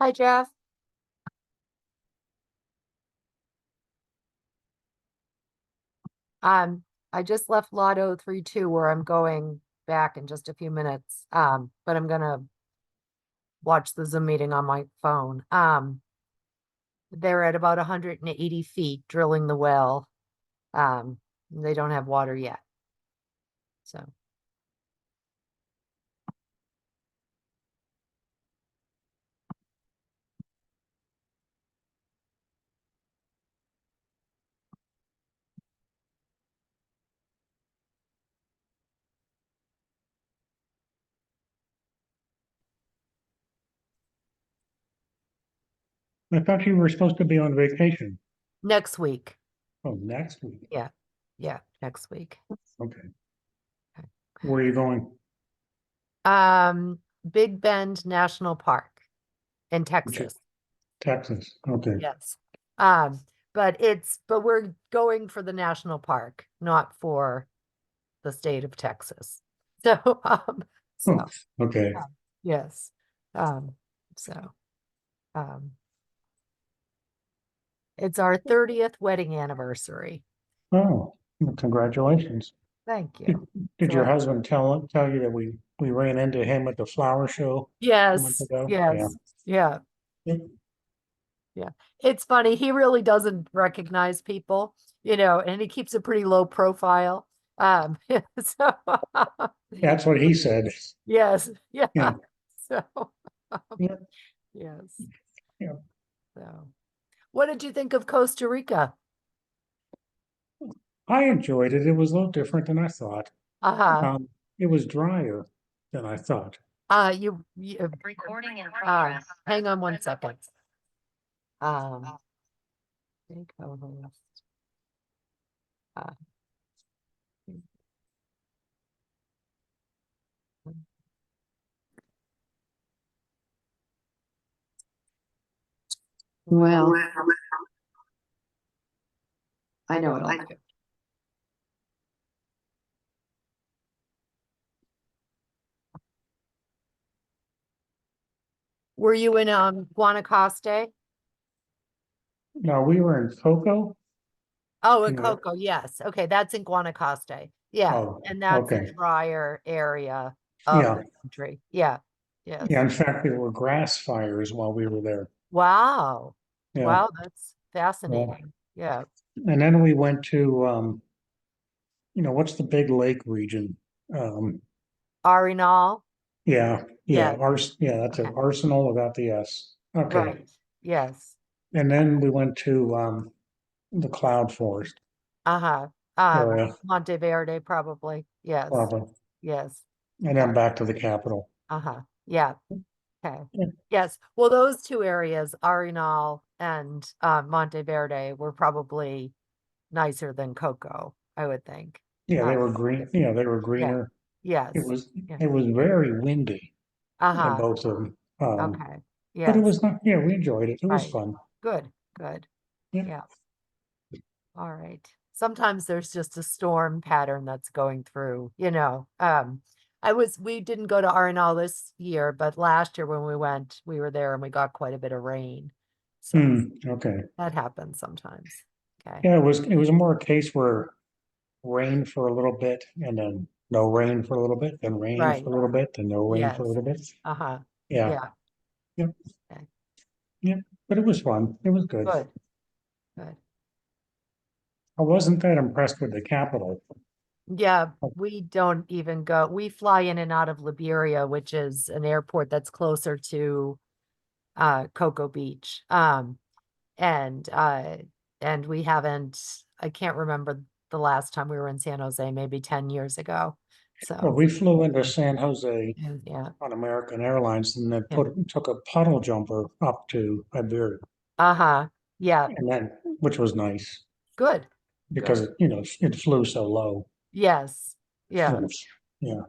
Hi, Jeff. Um, I just left Lot 032 where I'm going back in just a few minutes. But I'm gonna watch the Zoom meeting on my phone. They're at about 180 feet drilling the well. They don't have water yet. So I thought you were supposed to be on vacation. next week. Oh, next week. Yeah. Yeah, next week. Okay. Where are you going? Big Bend National Park in Ch- Texas. Texas. Okay. Yes. But we're going for the national park, not for the state of Texas. So, so Oh, okay. yeah, yes. Um, so, um, it's our 30th wedding anniversary. Oh, well, congratulations. Thank Did, you. did your So, husband tell you that we ran into him at the flower show a month yes, ago? Yeah. yes, yeah, Yep. yeah. It's funny. He really doesn't recognize people, and he keeps a pretty low profile. So, That's what he said. yes, yeah. Yeah. So, Yeah. yes. Yeah. So, what did you think of Costa Rica? I enjoyed it. It was a little different than I thought. Uh-huh. It was drier than I thought. You recording in progress. Hang on one second. Um, think co-host. Uh, well, I know what I'll do. Were you in Guanacaste? No, we were in Cocoa. Oh, You in know, Coco, yes. Okay, that's in Guanacaste. Yeah, oh, and that's a okay. drier area of Yeah. the country. Yeah. Yeah. Yes. In fact, there were grass fires while we were there. Wow. Yeah. Wow, that's Well, fascinating. Yeah. and then we went to, what's the big lake region? Um, Arenal? yeah, Yes. yeah, that's it. Okay. Arsenal without the S. Okay. Right. Yes. And then we went to, the cloud forest Uh-huh. area, Monteverde, probably. Yes. probably, Yes. and then back to the capital. Uh-huh. Yeah. Okay. Yeah. Yes. Well, those two areas, Arenal and Monteverde, were probably nicer than Coco, I would think. Yeah, they Uh, were green. Yeah, they were yeah. greener. It Yes. was, Yeah. it was very windy in Uh-huh. both of them. Okay. But it Yes. was not, yeah, we enjoyed it. It was Right. fun. Good. Good. Yeah. Yeah. All right. Sometimes there's just a storm pattern that's going through, we didn't go to Arenal this year, but last year when we went, we were there and we got quite a bit of rain. So Okay. that happens sometimes. Okay. Yeah, it was more a case where rain for a little bit and then no rain for a little bit, then rain for Right. a little bit, then no rain for a Yes. little bit. Uh-huh. Yeah, Yeah. yeah, Okay. yeah. But it was fun. It was good. Good. Good. I wasn't that impressed with the capital. Yeah, we don't even go. We fly in and out of Liberia, which is an airport that's closer to Cocoa Beach. And we haven't, I can't remember the last time we were in San Jose, maybe 10 years ago. Well, So we flew into San Jose yeah. on American Airlines and then Yeah. took a puddle jumper up to Iberia, Uh-huh. Yeah. and then which was nice Good. because Good. it flew so low. Yes. Yeah. Yes. Yeah.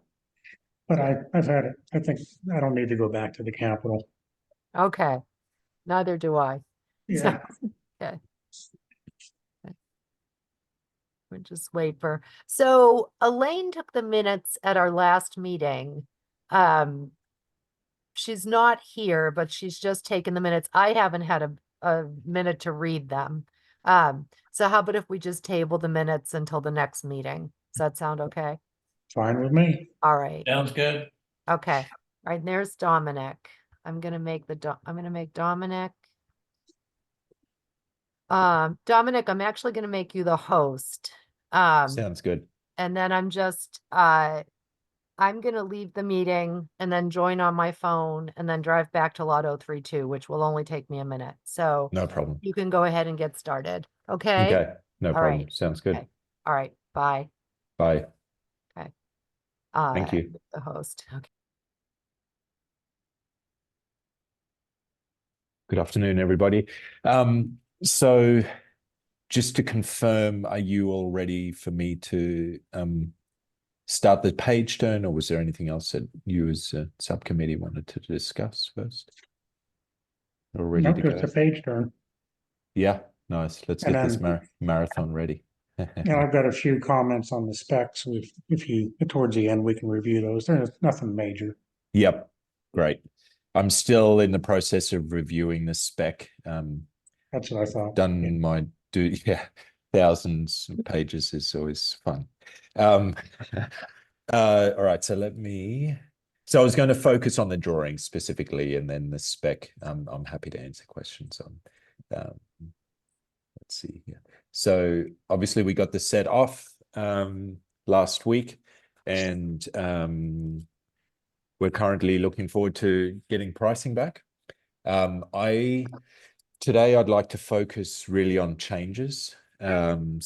But Yeah. I've had it. I think I don't need to go back to the capital. Okay. Neither do I. So, Yeah. okay. We'll just wait for. So Elaine took the minutes at our last meeting. Um, she's not here, but she's just taken the minutes. I haven't had a minute to read them. So how about if we just table the minutes until the next meeting? Does that sound okay? Fine with me. All right. Sounds good. Okay. All right. And there's Dominic. I'm gonna make Dominic. Dominic, I'm actually gonna make you the host. Sounds good. And then I'm gonna leave the meeting and then join on my phone and then drive back to Lot 032, which will only take me a minute. So No problem. you can go ahead and get started. Okay? Okay, no All problem. right. Sounds good. Okay. All right. Bye. Bye. Okay. Thank you. The host. Okay. Good afternoon, everybody. So just to confirm, are you all ready for me to start the page turn, or was there anything else that you as a subcommittee wanted to discuss first? Or ready Nope, to just go? a page turn. Yeah, nice. Let's And get this then- marathon ready. And I've got a few comments on the specs. If you, towards the end, we can review those. There's nothing major. Yep, great. I'm still in the process of reviewing the spec. That's what I thought. Done my yeah, thousands of pages is always fun. All right, so I was going to focus on the drawing specifically, and then the spec. I'm happy to answer questions on. Let's see here. So obviously we got the set off last week, and we're currently looking forward to getting pricing back. Today I'd like to focus really on changes. And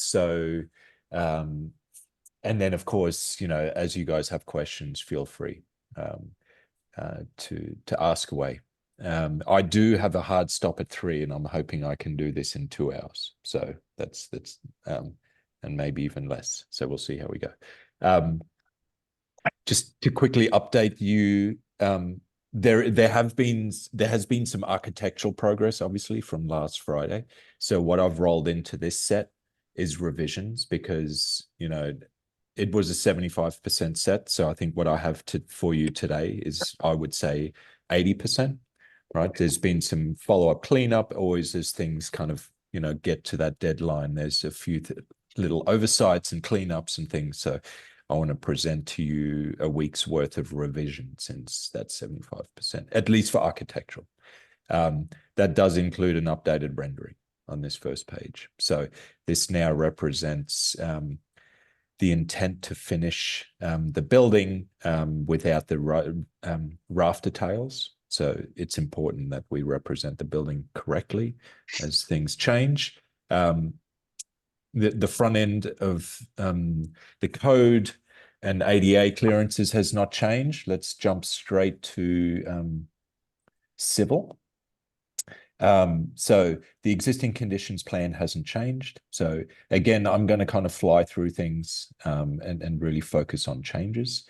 then of course, as you guys have questions, feel free to ask away. I do have a hard stop at 3, and I'm hoping I can do this in 2 hours. So that's and maybe even less. So we'll see how we go. Just to quickly update you, there has been some architectural progress, obviously, from last Friday. So what I've rolled into this set is revisions, because it was a 75% set. So I think what I have for you today is, I would say, 80%. Right? There's been some follow-up cleanup. Always as things kind of get to that deadline, there's a few little oversights and cleanups and things. So I want to present to you a week's worth of revision, since that's 75%, at least for architectural. That does include an updated rendering on this first page. So this now represents the intent to finish the building without the rafter tails. So it's important that we represent the building correctly as things change. The front end of the code and ADA clearances has not changed. Let's jump straight to civil. So the existing conditions plan hasn't changed. So again, I'm going to kind of fly through things and really focus on changes.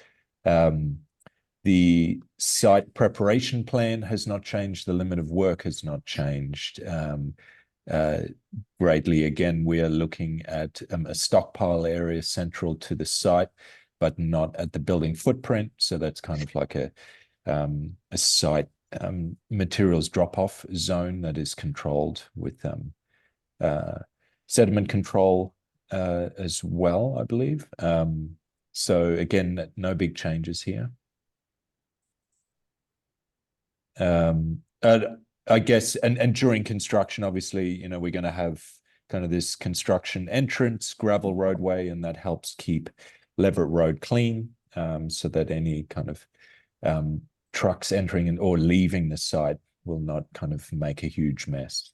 The site preparation plan has not changed. The limit of work has not changed greatly. Again, we are looking at a stockpile area central to the site, but not at the building footprint. So that's kind of like a site materials drop-off zone that is controlled with sediment control as well, I believe. So again, no big changes here. I guess, and during construction, obviously, we're going to have kind of this construction entrance, gravel roadway, and that helps keep Leverett Road clean, so that any kind of trucks entering or leaving the site will not kind of make a huge mess.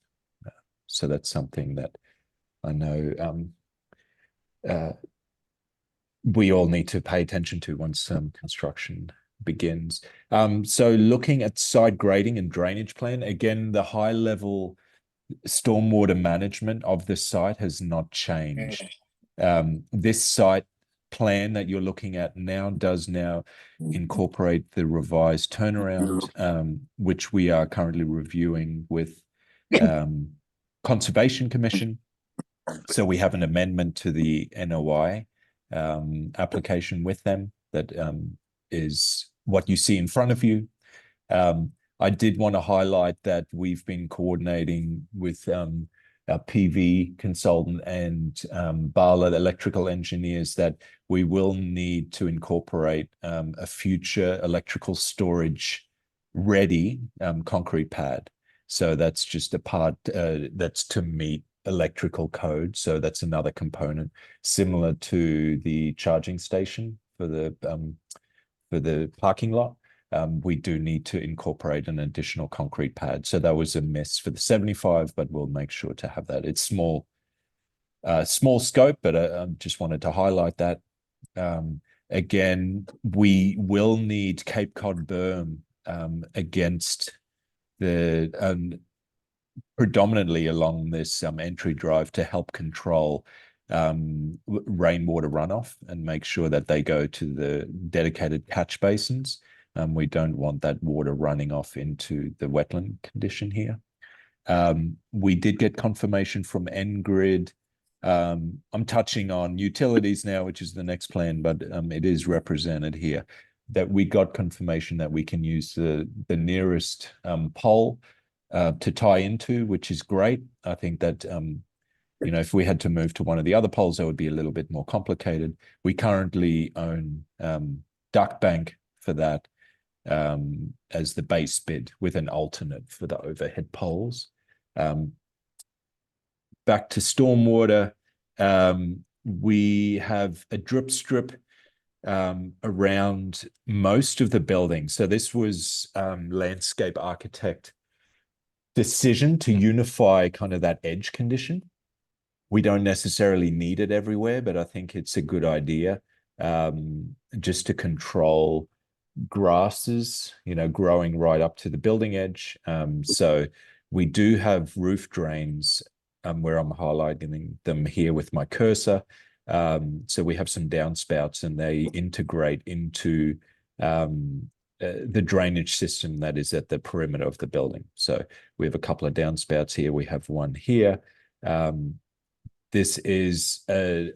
So that's something that I know we all need to pay attention to once construction begins. So looking at site grading and drainage plan, again, the high level stormwater management of the site has not changed. This site plan that you're looking at now does now incorporate the revised turnaround, which we are currently reviewing with Conservation Commission. So we have an amendment to the NOI application with them that is what you see in front of you. I did want to highlight that we've been coordinating with our PV consultant and Bala electrical engineers that we will need to incorporate a future electrical storage ready concrete pad. So that's just a part that's to meet electrical code. So that's another component similar to the charging station for the parking lot. We do need to incorporate an additional concrete pad. So that was a miss for the 75, but we'll make sure to have that. It's small scope, but I just wanted to highlight that. Again, we will need Cape Cod berm against the predominantly along this entry drive to help control rainwater runoff and make sure that they go to the dedicated catch basins. We don't want that water running off into the wetland condition here. We did get confirmation from NGrid. I'm touching on utilities now, which is the next plan, but it is represented here that we got confirmation that we can use the nearest pole to tie into, which is great. I think that if we had to move to one of the other poles, that would be a little bit more complicated. We currently own duct bank for that as the base bid with an alternate for the overhead poles. Back to stormwater, we have a drip strip around most of the building. So this was landscape architect decision to unify kind of that edge condition. We don't necessarily need it everywhere, but I think it's a good idea just to control grasses, growing right up to the building edge. So we do have roof drains where I'm highlighting them here with my cursor. So we have some downspouts and they integrate into the drainage system that is at the perimeter of the building. So we have a couple of downspouts here. We have one here. This is a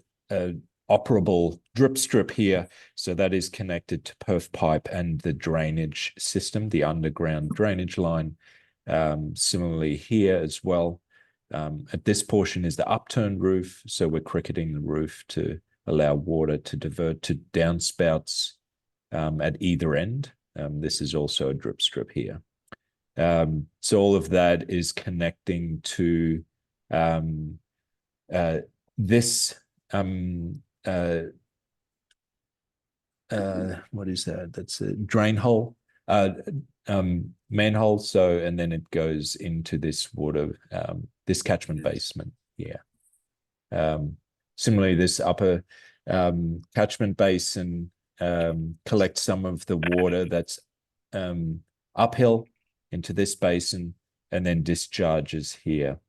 operable drip strip here. So that is connected to perf pipe and the drainage system, the underground drainage line. Similarly here as well. At this portion is the upturned roof. So we're cricketing the roof to allow water to divert to downspouts at either end. This is also a drip strip here. So all of that is connecting to this what is that? That's a drain hole, manhole. So, and then it goes into this water, this catchment basement here. Similarly, this upper catchment basin collects some of the water that's uphill into this basin and then discharges here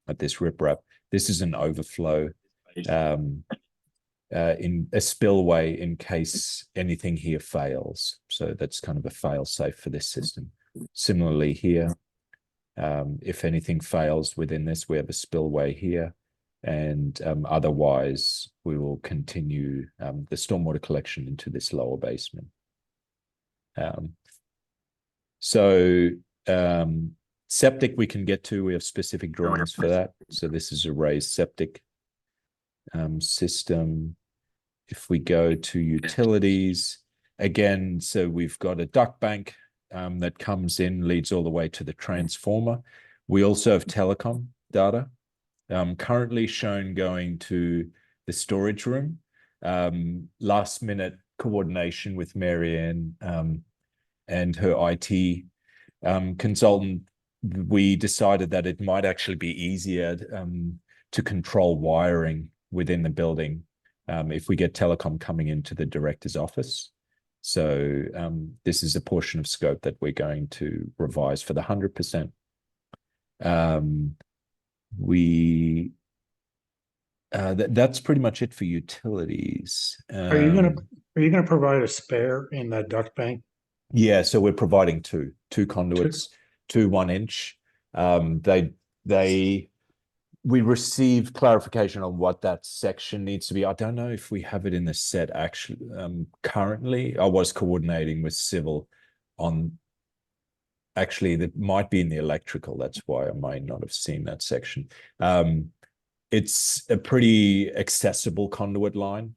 at this riprap. This is an overflow in a spillway in case anything here fails. So that's kind of a fail safe for this system. Similarly here, if anything fails within this, we have a spillway here. And otherwise, we will continue the stormwater collection into this lower basement. Septic we can get to. We have specific drawings for that. So this is a raised septic system. If we go to utilities, again, so we've got a duct bank that comes in, leads all the way to the transformer. We also have telecom data. Currently shown going to the storage room. Last minute coordination with Marianne and her IT consultant, we decided that it might actually be easier to control wiring within the building if we get telecom coming into the director's office. So this is a portion of scope that we're going to revise for the 100%. That's pretty much it for utilities. Are you gonna provide a spare in that duct bank? Yeah, so we're providing two conduits, two 1 inch. We received clarification on what that section needs to be. I don't know if we have it in the set actually currently. I was coordinating with civil on actually, that might be in the electrical. That's why I might not have seen that section. It's a pretty accessible conduit line.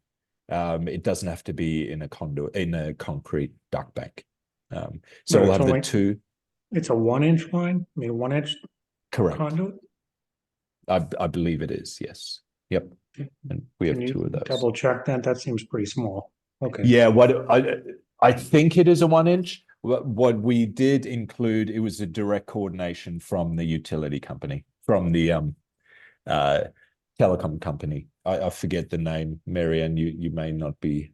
It doesn't have to be in a conduit in a concrete duct bank. So No, we'll it's have the only- two. It's a 1-inch line, I mean, 1-inch Correct. conduit. I believe it is. Yes. Yep. And we have Can two you of those. double check that? That seems pretty small. Okay. Yeah, what I think it is a 1-inch. What we did include, it was a direct coordination from the utility company, from the telecom company. I forget the name, Marianne. You may not be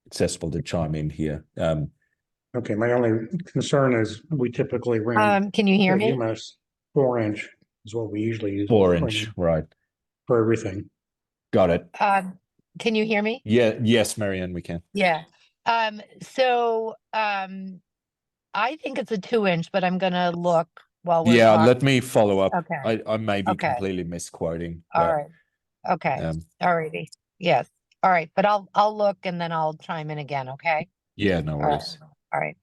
accessible to chime in here. Okay, my only concern is we typically ran Can you hear at me? UMass 4-inch is what we usually use 4-inch, right? for everything. Got it. Can you hear me? Yeah, yes, Marianne, we can. Yeah. I think it's a 2-inch, but I'm gonna look while we're Yeah, talking. let me follow up. Okay. I may be Okay. completely misquoting. All But, right. Okay. um, All righty. Yes. All right. But I'll look and then I'll chime in again. Okay. yeah, no All right. worries. All right.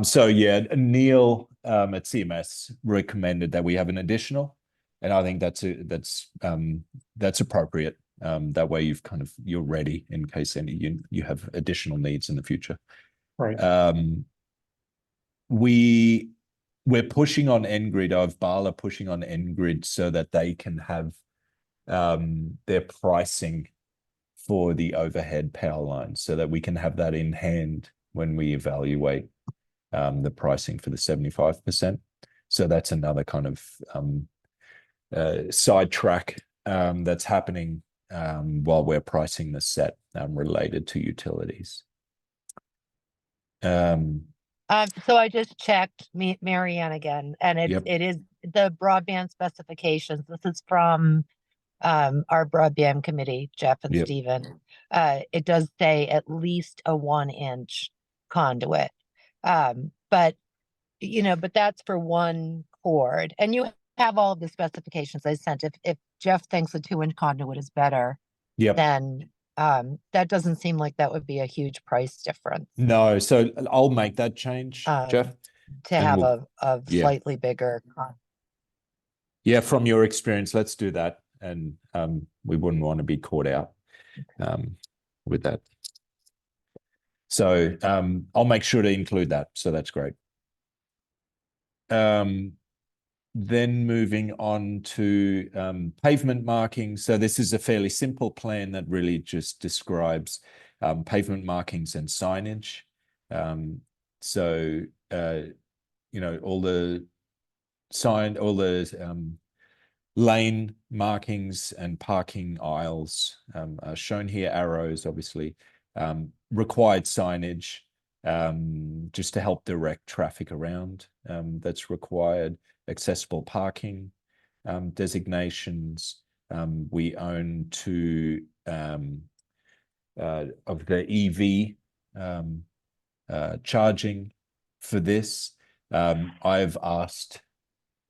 So yeah, Neil at CMS recommended that we have an additional, and I think that's appropriate. That way you're ready in case you have additional needs in the future. Right. We're pushing on NGrid. Of Bala pushing on NGrid so that they can have their pricing for the overhead power lines, so that we can have that in hand when we evaluate the pricing for the 75%. So that's another kind of sidetrack that's happening while we're pricing the set related to utilities. So I just checked Marianne again, and Yep. it is the broadband specifications. This is from our broadband committee, Jeff and Yep. Stephen. It does say at least a 1-inch conduit. But that's for one cord. And you have all of the specifications I sent. If Jeff thinks a 2-inch conduit is better, Yep. then that doesn't seem like that would be a huge price difference. No, so I'll make that change, Jeff. To and have we'll- a yeah. slightly bigger Yeah, from your experience, let's do that. And we wouldn't want to be caught out with that. So I'll make sure to include that. So that's great. Then moving on to pavement markings. So this is a fairly simple plan that really just describes pavement markings and signage. All the lane markings and parking aisles are shown here, arrows, obviously. Required signage just to help direct traffic around, that's required. Accessible parking designations. We own two of the EV charging for this. I've asked,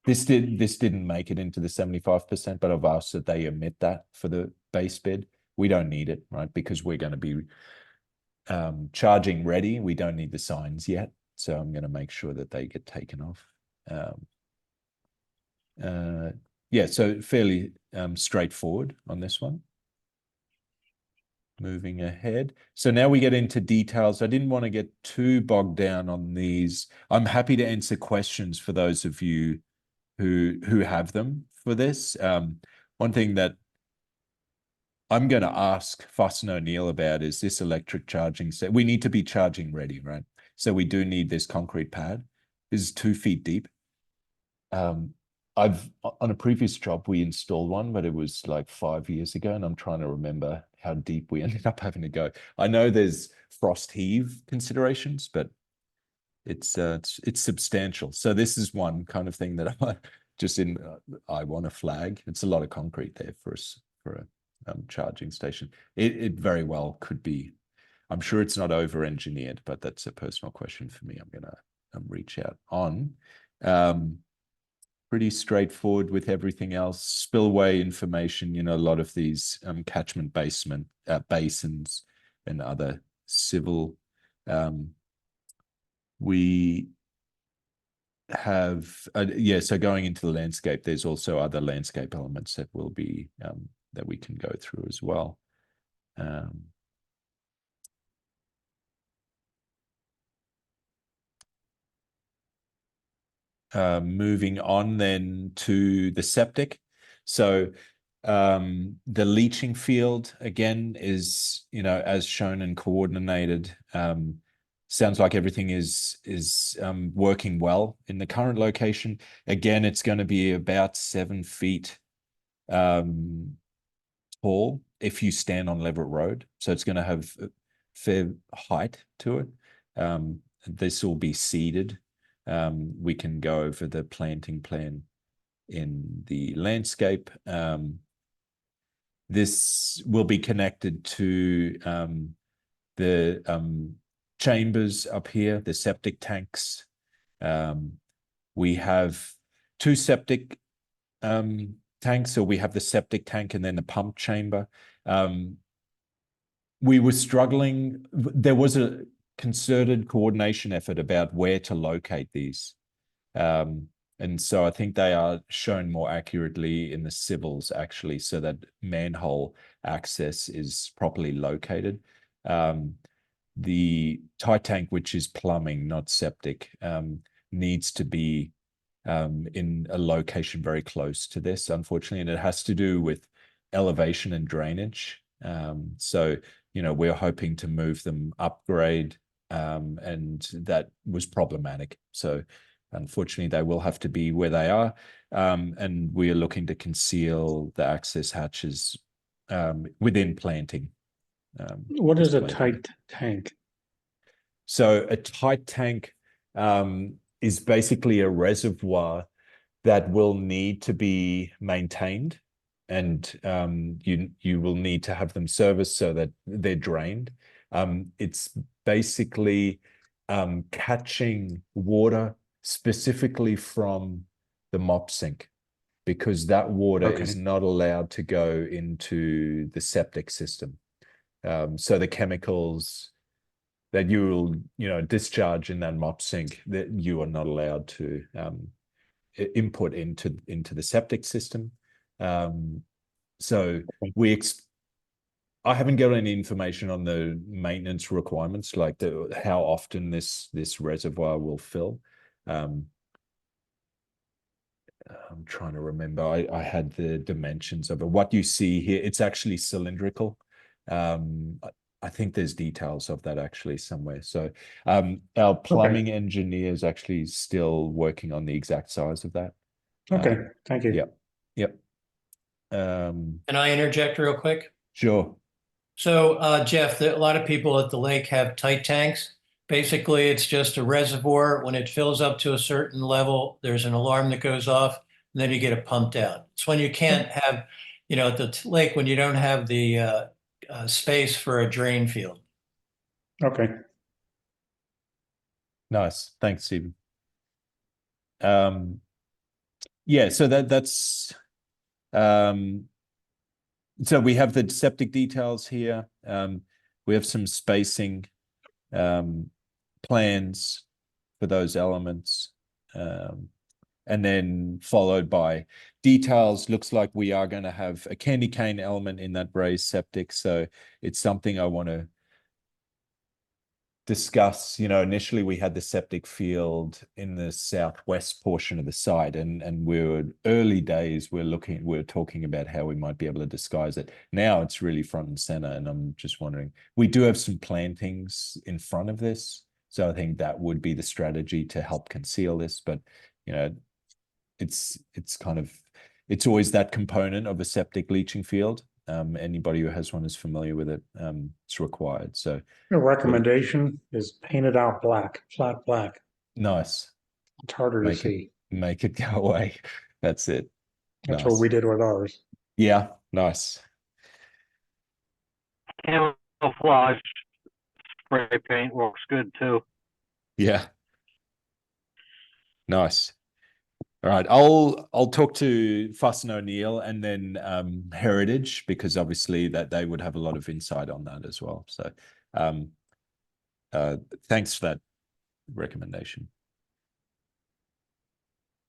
this didn't make it into the 75%, but I've asked that they omit that for the base bid. We don't need it, right? Because we're going to be charging ready. We don't need the signs yet. So I'm going to make sure that they get taken off. Yeah, so fairly straightforward on this one. Moving ahead. So now we get into details. I didn't want to get too bogged down on these. I'm happy to answer questions for those of you who have them for this. One thing that I'm going to ask Fuss and O'Neill about is this electric charging set. We need to be charging ready, right? So we do need this concrete pad. This is 2 feet deep. On a previous job, we installed one, but it was like 5 years ago, and I'm trying to remember how deep we ended up having to go. I know there's frost heave considerations, but it's substantial. So this is one kind of thing that I want to flag. It's a lot of concrete there for a charging station. It very well could be. I'm sure it's not over-engineered, but that's a personal question for me. I'm gonna reach out on. Pretty straightforward with everything else. Spillway information, a lot of these catchment basins and other civil we have, yeah, so going into the landscape, there's also other landscape elements that will be, that we can go through as well. Moving on then to the septic. So the leaching field again is, you know, as shown and coordinated. Sounds like everything is working well in the current location. Again, it's going to be about 7 feet tall if you stand on Leverett Road. So it's going to have a fair height to it. This will be seeded. We can go over the planting plan in the landscape. This will be connected to the chambers up here, the septic tanks. We have 2 septic tanks. So we have the septic tank and then the pump chamber. We were struggling. There was a concerted coordination effort about where to locate these. And so I think they are shown more accurately in the civils, actually, so that manhole access is properly located. The tight tank, which is plumbing, not septic, needs to be in a location very close to this, unfortunately, and it has to do with elevation and drainage. So, you know, we're hoping to move them upgrade, and that was problematic. So unfortunately, they will have to be where they are, and we are looking to conceal the access hatches within planting. What is a planting. tight tank? So a tight tank is basically a reservoir that will need to be maintained, and you will need to have them serviced so that they're drained. It's basically catching water specifically from the mop sink, because that water is not allowed to go into the septic system. So the chemicals that you will, you know, discharge in that mop sink, that you are not allowed to input into the septic system. So I haven't got any information on the maintenance requirements, like how often this reservoir will fill. I'm trying to remember. I had the dimensions of it. What you see here, it's actually cylindrical. I think there's details of that actually somewhere. So our plumbing engineer is actually still working on the exact size of that. Okay, thank you. Yep. Can I interject real quick? Sure. So, Jeff, a lot of people at the lake have tight tanks. Basically, it's just a reservoir. When it fills up to a certain level, there's an alarm that goes off, and then you get it pumped out. It's when you can't have, you know, at the lake, when you don't have the space for a drain field. Okay. Nice. Thanks, Stephen. Yeah, so that's so we have the septic details here. We have some spacing plans for those elements, and then followed by details. Looks like we are going to have a candy cane element in that raised septic, so it's something I want to discuss. You know, initially we had the septic field in the southwest portion of the site, and we're early days, we're talking about how we might be able to disguise it. Now it's really front and center, and I'm just wondering, we do have some plantings in front of this, so I think that would be the strategy to help conceal this. But you know, it's kind of, it's always that component of a septic leaching field. Anybody who has one is familiar with it. It's required. So The recommendation is paint it out black, flat black. nice. It's harder to see. Make it go away. That's it. That's Nice. what we did with ours. Yeah, nice. Camouflage spray paint works good too. Yeah. Nice. All right. I'll talk to Fuss and O'Neill and then Heritage, because obviously that they would have a lot of insight on that as well. So thanks for that, recommendation.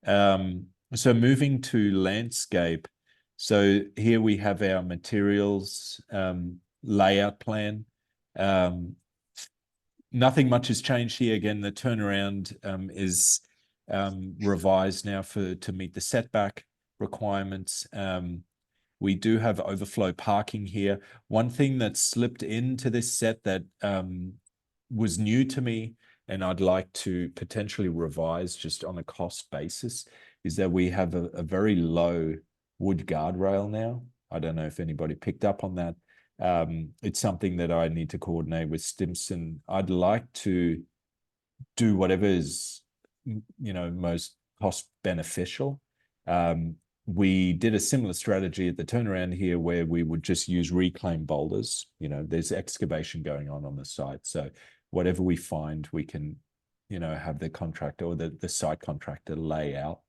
So moving to landscape. So here we have our materials layout plan. Nothing much has changed here. Again, the turnaround is revised now to meet the setback requirements. We do have overflow parking here. One thing that slipped into this set that was new to me, and I'd like to potentially revise just on a cost basis, is that we have a very low wood guardrail now. I don't know if anybody picked up on that. It's something that I need to coordinate with Stimson. I'd like to do whatever is, most cost beneficial. We did a similar strategy at the turnaround here where we would just use reclaimed boulders. There's excavation going on the site. So whatever we find, we can, have the contractor or the site contractor lay out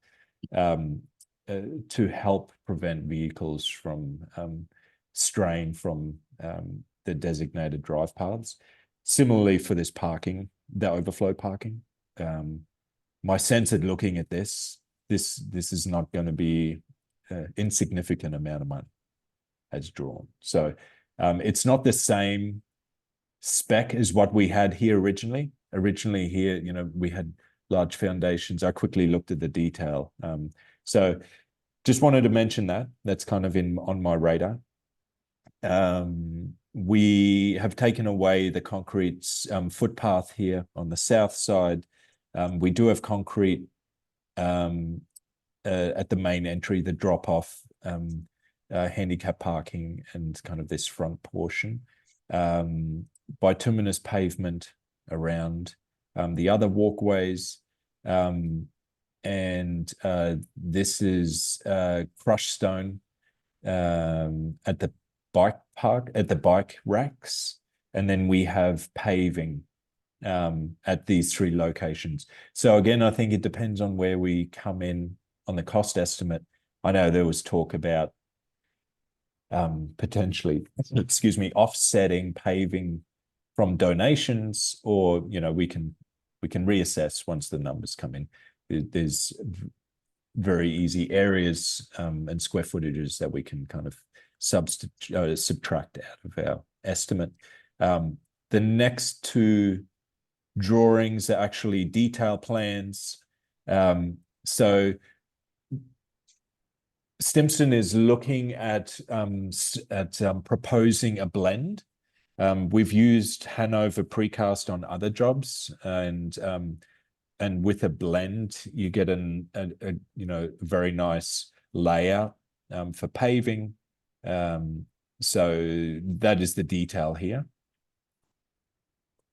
to help prevent vehicles from straying from the designated drive paths. Similarly for this parking, the overflow parking, my sense at looking at this is not going to be an insignificant amount of money as drawn. So it's not the same spec as what we had here originally. Originally here, we had large foundations. I quickly looked at the detail. So just wanted to mention that. That's kind of on my radar. We have taken away the concrete footpath here on the south side. We do have concrete at the main entry, the drop-off, handicap parking, and kind of this front portion. Bituminous pavement around the other walkways. And this is crushed stone at the bike racks, and then we have paving at these 3 locations. So again, I think it depends on where we come in on the cost estimate. I know there was talk about potentially, offsetting paving from donations, or we can reassess once the numbers come in. There's very easy areas and square footages that we can kind of subtract out of our estimate. The next 2 drawings are actually detail plans. So Stimson is looking at proposing a blend. We've used Hanover precast on other jobs, and with a blend, you get a very nice layout for paving. So that is the detail here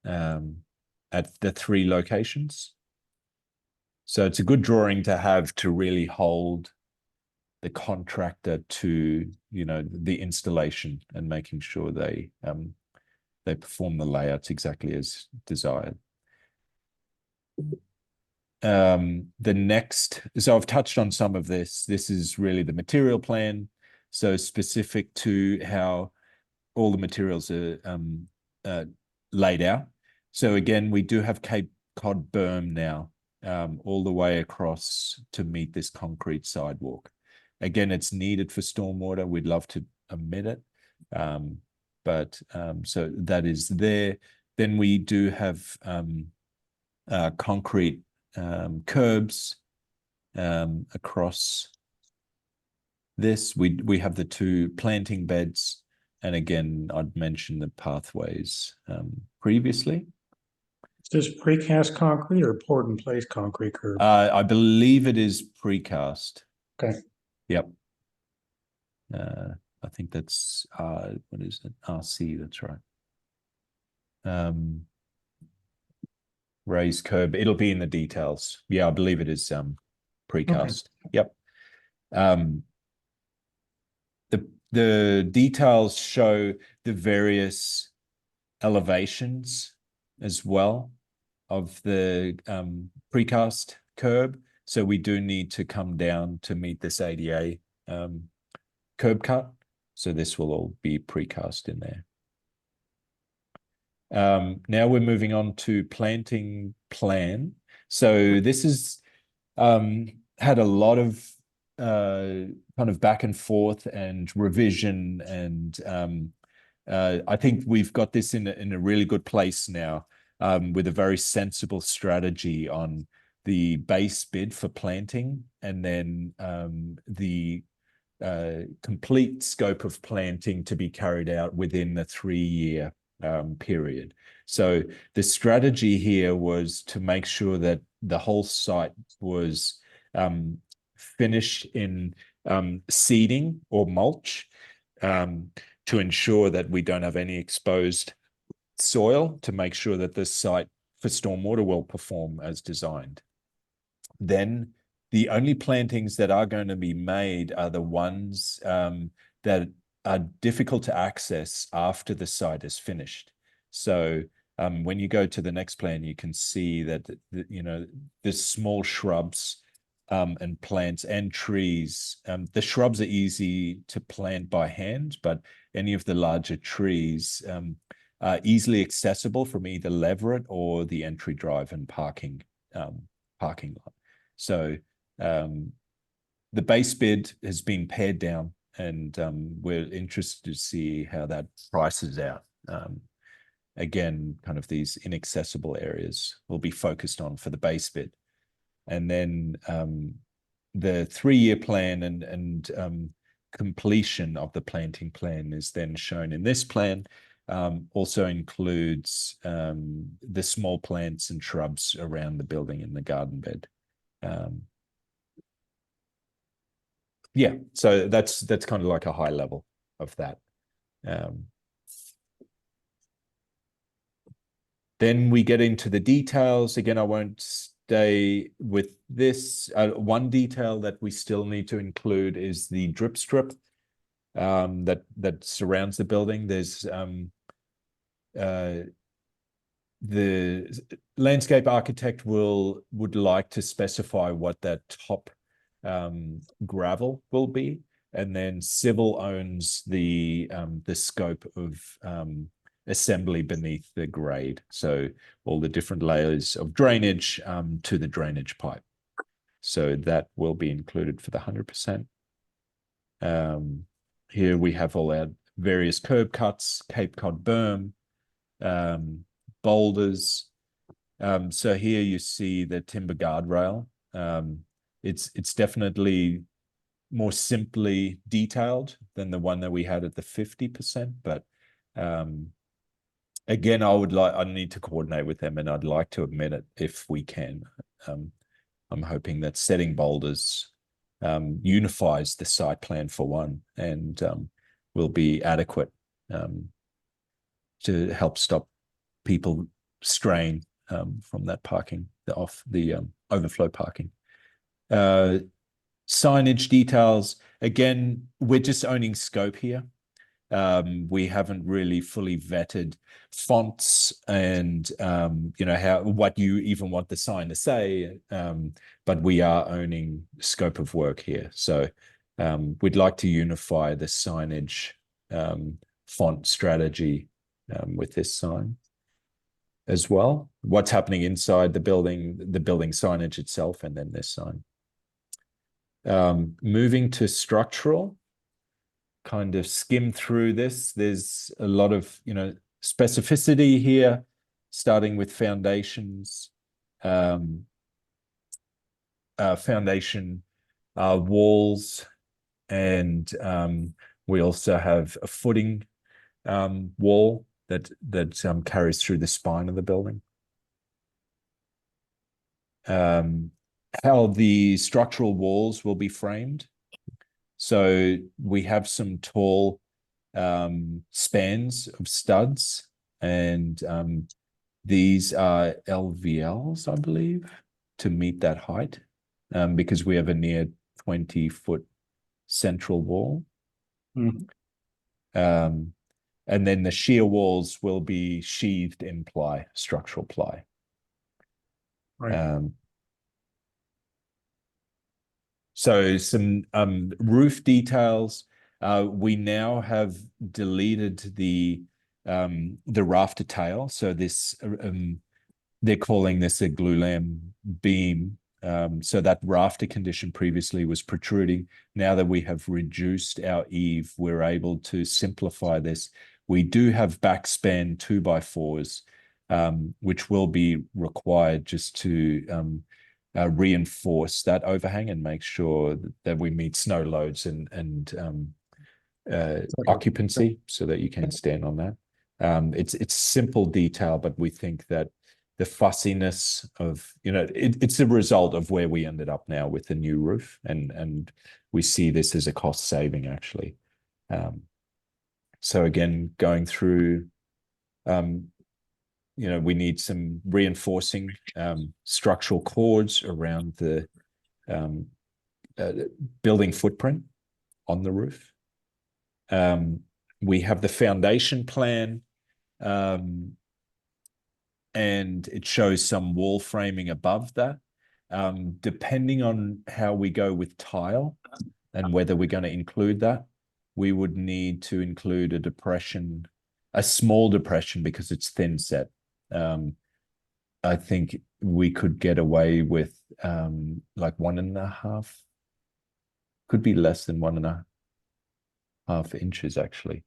at the 3 locations. So it's a good drawing to have to really hold the contractor to the installation and making sure they perform the layouts exactly as desired. The next, so I've touched on some of this. This is really the material plan, so specific to how all the materials are laid out. So again, we do have Cape Cod berm now all the way across to meet this concrete sidewalk. Again, it's needed for stormwater. We'd love to omit it, but so that is there. Then we do have concrete curbs across this. We have the 2 planting beds, and again, I'd mentioned the pathways previously. Is this precast concrete or poured in place concrete curb? I believe it is precast. Okay. Yep. I think that's what is it? RC, that's right. Raised curb. It'll be in the details. Yeah, I believe it is precast. Okay. Yep. The details show the various elevations as well of the precast curb. So we do need to come down to meet this ADA curb cut. So this will all be precast in there. Now we're moving on to planting plan. So this is had a lot of kind of back and forth and revision, and I think we've got this in a really good place now, with a very sensible strategy on the base bid for planting, and then the complete scope of planting to be carried out within the 3-year period. So the strategy here was to make sure that the whole site was finished in seeding or mulch, to ensure that we don't have any exposed soil, to make sure that this site for stormwater will perform as designed. Then the only plantings that are going to be made are the ones that are difficult to access after the site is finished. So when you go to the next plan, you can see that the small shrubs and plants and trees. The shrubs are easy to plant by hand, but any of the larger trees are easily accessible from either Leverett or the entry drive and parking lot. So the base bid has been pared down, and we're interested to see how that prices out. Again, kind of these inaccessible areas will be focused on for the base bid. And then the 3-year plan and completion of the planting plan is then shown in this plan. Also includes the small plants and shrubs around the building in the garden bed. Yeah, so that's kind of like a high level of that. Then we get into the details. Again, I won't stay with this. One detail that we still need to include is the drip strip that surrounds the building. There's the landscape architect would like to specify what that top gravel will be, and then civil owns the scope of assembly beneath the grade. So all the different layers of drainage to the drainage pipe. So that will be included for the 100%. Here we have all our various curb cuts, Cape Cod berm, boulders. So here you see the timber guardrail. It's definitely more simply detailed than the one that we had at the 50%, but again, I need to coordinate with them, and I'd like to admit it if we can. I'm hoping that setting boulders unifies the site plan for one, and will be adequate to help stop people straying from that parking, the overflow parking. Signage details, again, we're just owning scope here. We haven't really fully vetted fonts and what you even want the sign to say, but we are owning scope of work here. So we'd like to unify the signage font strategy with this sign as well. What's happening inside the building signage itself, and then this sign. Moving to structural, kind of skim through this. There's a lot of specificity here, starting with foundations, foundation walls, and we also have a footing wall that carries through the spine of the building. How the structural walls will be framed. So we have some tall spans of studs, and these are LVLs, I believe, to meet that height, because we have a near 20-foot central wall. And then the shear walls will be sheathed in ply, structural ply. Right. So some roof details. We now have deleted the rafter tail. So this they're calling this a glulam beam. So that rafter condition previously was protruding. Now that we have reduced our eave, we're able to simplify this. We do have backspan 2x4s, which will be required just to reinforce that overhang and make sure that we meet snow loads and occupancy so that you can stand on that. It's simple detail, but we think that the fussiness of, it's a result of where we ended up now with the new roof, and we see this as a cost saving actually. So again, going through, we need some reinforcing structural cords around the building footprint on the roof. We have the foundation plan, and it shows some wall framing above that. Depending on how we go with tile and whether we're going to include that, we would need to include a depression, a small depression, because it's thin set. I think we could get away with like 1.5, could be less than 1.5 inches actually.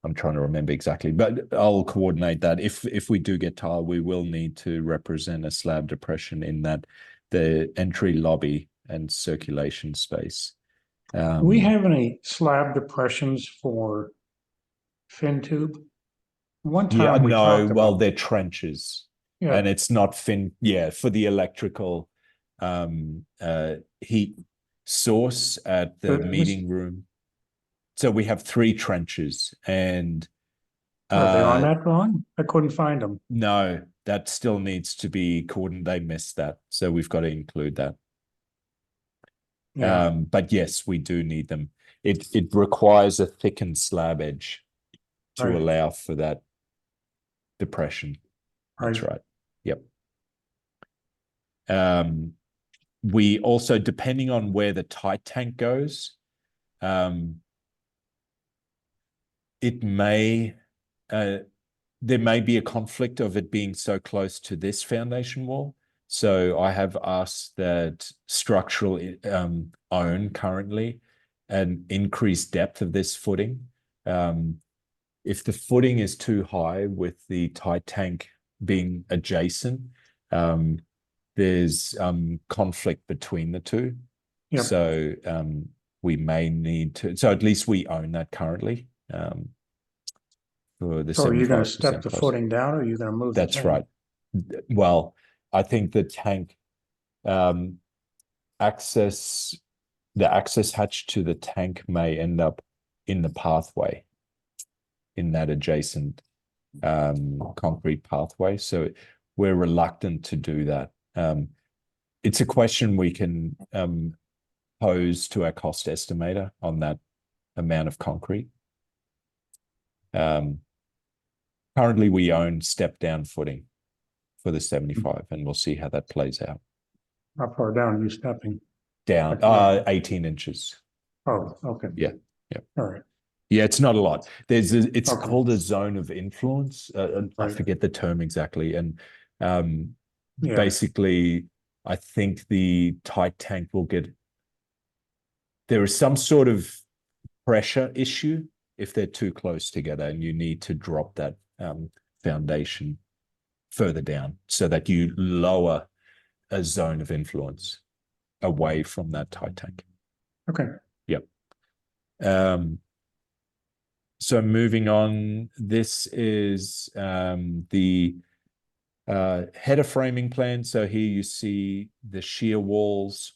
I'm trying to remember exactly, but I'll coordinate that. If we do get tile, we will need to represent a slab depression in that the entry lobby and circulation space. Do we have any slab depressions for fin tube? One Yeah, time we no, talked well, about, they're trenches, yeah, and it's not for the electrical heat source at the But it was- meeting room. So we have 3 trenches, and are they on that drawing? I couldn't find them. no, that still needs to be coordinated. They missed that, so we've got to include that. Yeah, But yes, we do need them. It requires a thickened slab edge to Right. allow for that depression. That's Right. right. Yep. We also, depending on where the tight tank goes, it may there may be a conflict of it being so close to this foundation wall. So I have asked that structural own currently an increased depth of this footing. If the footing is too high with the tight tank being adjacent, there's conflict between the two. Yep. So we may need to, so at least we own that currently. For the So are you going to 75% step the plus. footing down, or are you going to move the That's tank? right. Well, I think the tank access hatch to the tank may end up in the pathway, in that adjacent concrete pathway. So we're reluctant to do that. It's a question we can pose to our cost estimator on that amount of concrete. Currently, we own step-down footing for the 75, and we'll see how that plays out. How far down are you stepping? Down, Okay. 18 inches. Oh, okay. Yeah. All right. Yeah, it's not a lot. It's Okay. called a zone of influence. I Right. forget the term exactly. And Yeah. basically, I think the tight tank will there is some sort of pressure issue if they're too close together, and you need to drop that foundation further down so that you lower a zone of influence away from that tight tank. Okay. Yep. So moving on, this is the header framing plan. So here you see the shear walls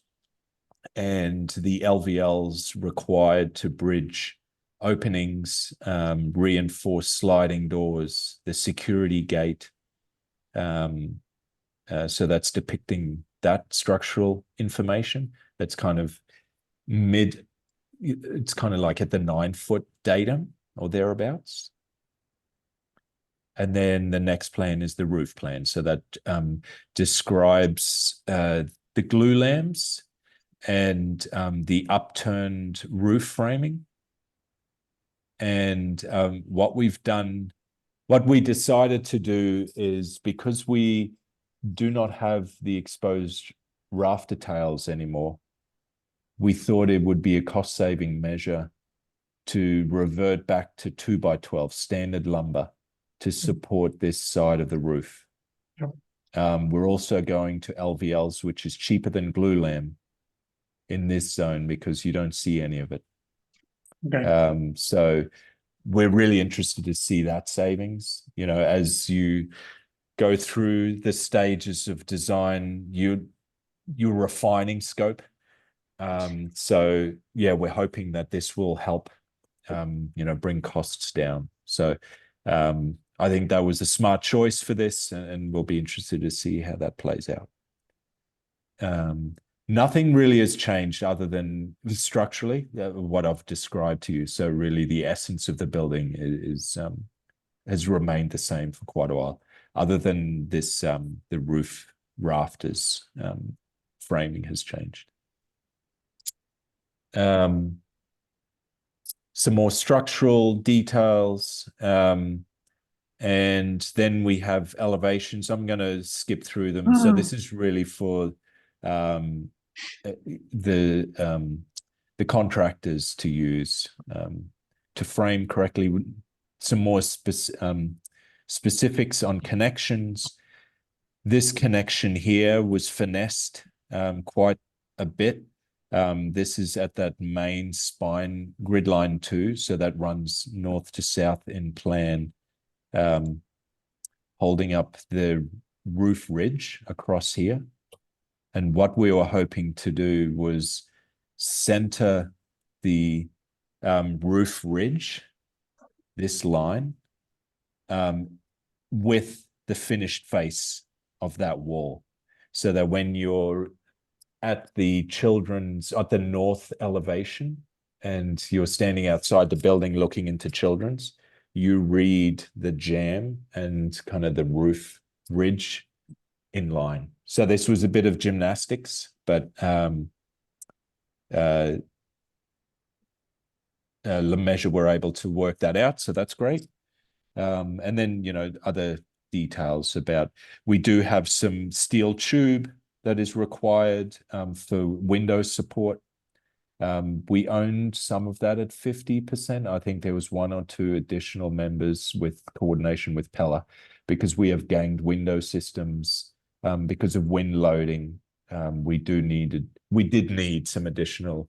and the LVLs required to bridge openings, reinforce sliding doors, the security gate. So that's depicting that structural information. That's kind of it's kind of like at the 9-foot datum or thereabouts. And then the next plan is the roof plan. So that describes the glulams and the upturned roof framing. And what we decided to do is, because we do not have the exposed rafter tails anymore, we thought it would be a cost-saving measure to revert back to 2x12 standard lumber to support this side of the roof. Yep. We're also going to LVLs, which is cheaper than glulam in this zone because you don't see any of it. Okay. So we're really interested to see that savings. You know, as you go through the stages of design, you're refining scope. So yeah, we're hoping that this will help, you know, bring costs down. So I think that was a smart choice for this, and we'll be interested to see how that plays out. Nothing really has changed other than structurally what I've described to you. So really the essence of the building is has remained the same for quite a while, other than this the roof rafters framing has changed. Some more structural details, and then we have elevations. I'm going to skip through them. So this is really for the contractors to use to frame correctly. Some more specifics on connections. This connection here was finessed quite a bit. This is at that main spine grid line 2, so that runs north to south in plan, holding up the roof ridge across here. And what we were hoping to do was center the roof ridge, this line, with the finished face of that wall, so that when you're at the north elevation and you're standing outside the building looking into Children's, you read the jamb and kind of the roof ridge in line. So this was a bit of gymnastics, but LeMessurier were able to work that out, so that's great. And then, you know, other details about, we do have some steel tube that is required for window support. We owned some of that at 50%. I think there was 1 or 2 additional members with coordination with Pella, because we have ganged window systems because of wind loading. We did need some additional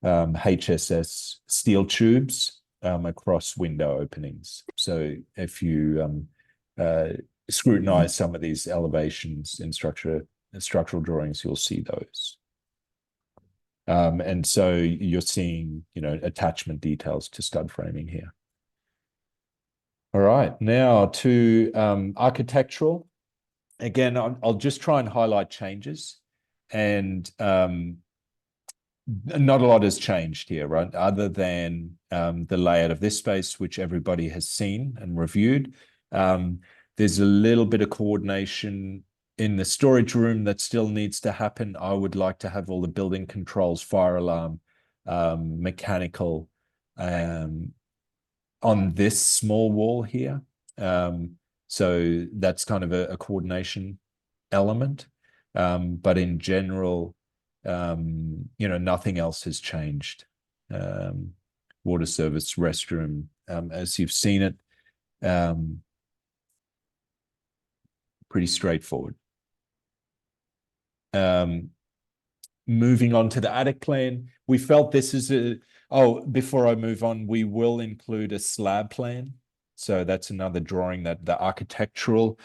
HSS steel tubes across window openings. So if you scrutinize some of these elevations in structural drawings, you'll see those. And so you're seeing, you know, attachment details to stud framing here. All right, now to architectural. Again, I'll just try and highlight changes, and not a lot has changed here, right? Other than the layout of this space, which everybody has seen and reviewed. There's a little bit of coordination in the storage room that still needs to happen. I would like to have all the building controls, fire alarm, mechanical on this small wall here. So that's kind of a coordination element. But in general, you know, nothing else has changed. Water service, restroom, as you've seen it, pretty straightforward. Moving on to the attic plan, we felt this is before I move on, we will include a slab plan. So that's another drawing that the architectural